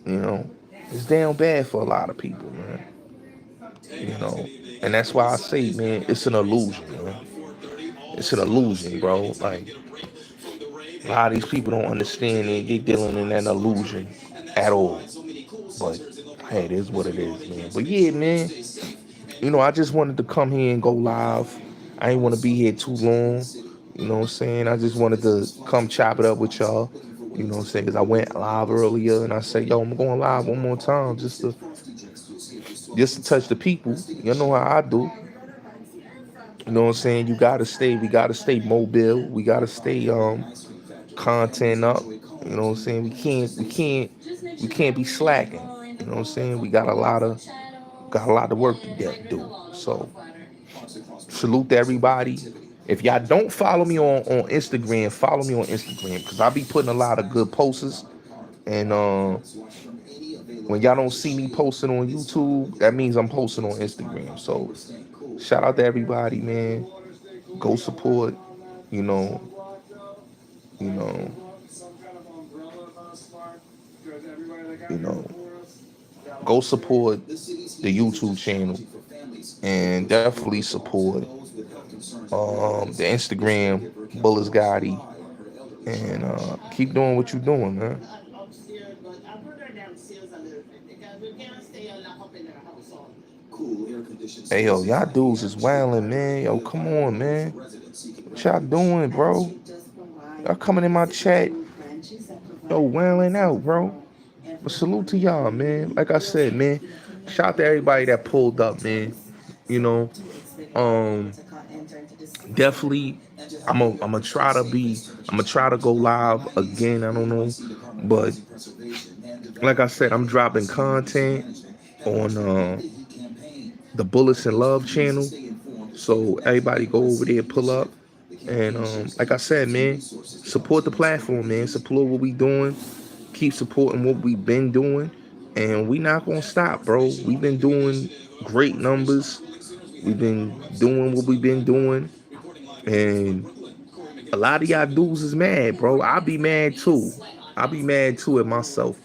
You know, it's damn bad for a lot of people, man. You know, and that's why I say, man, it's an illusion, man. It's an illusion, bro. Like a lot of these people don't understand it. They dealing in an illusion at all. But hey, it is what it is, man. But yeah, man, you know, I just wanted to come here and go live. I ain't want to be here too long. You know what I'm saying? I just wanted to come chop it up with y'all. You know what I'm saying? Because I went live earlier and I said, yo, I'm going live one more time just to touch the people. You know how I do. You know what I'm saying? We gotta stay mobile. We gotta stay content up. You know what I'm saying? We can't be slacking. You know what I'm saying? We got a lot of work to do. So salute to everybody. If y'all don't follow me on Instagram, follow me on Instagram because I'll be putting a lot of good posts. And when y'all don't see me posting on YouTube, that means I'm posting on Instagram. So shout out to everybody, man. Go support, you know, you know, you know, go support the YouTube channel and definitely support the Instagram Bullets Gotti and keep doing what you're doing, man. Hey yo, y'all dudes is wildin', man. Yo, come on, man. What y'all doing, bro? Y'all coming in my chat, yo, wailing out, bro. But salute to y'all, man. Like I said, man, shout out to everybody that pulled up, man. You know, um, definitely, I'm gonna try to go live again. I don't know, but like I said, I'm dropping content on the Bullets and Love channel. So everybody go over there, pull up, and like I said, man, support the platform, man. Support what we doing. Keep supporting what we've been doing, and we not gonna stop, bro. We've been doing great numbers. We've been doing what we've been doing, and a lot of y'all dudes is mad, bro. I'll be mad too. I'll be mad too at myself.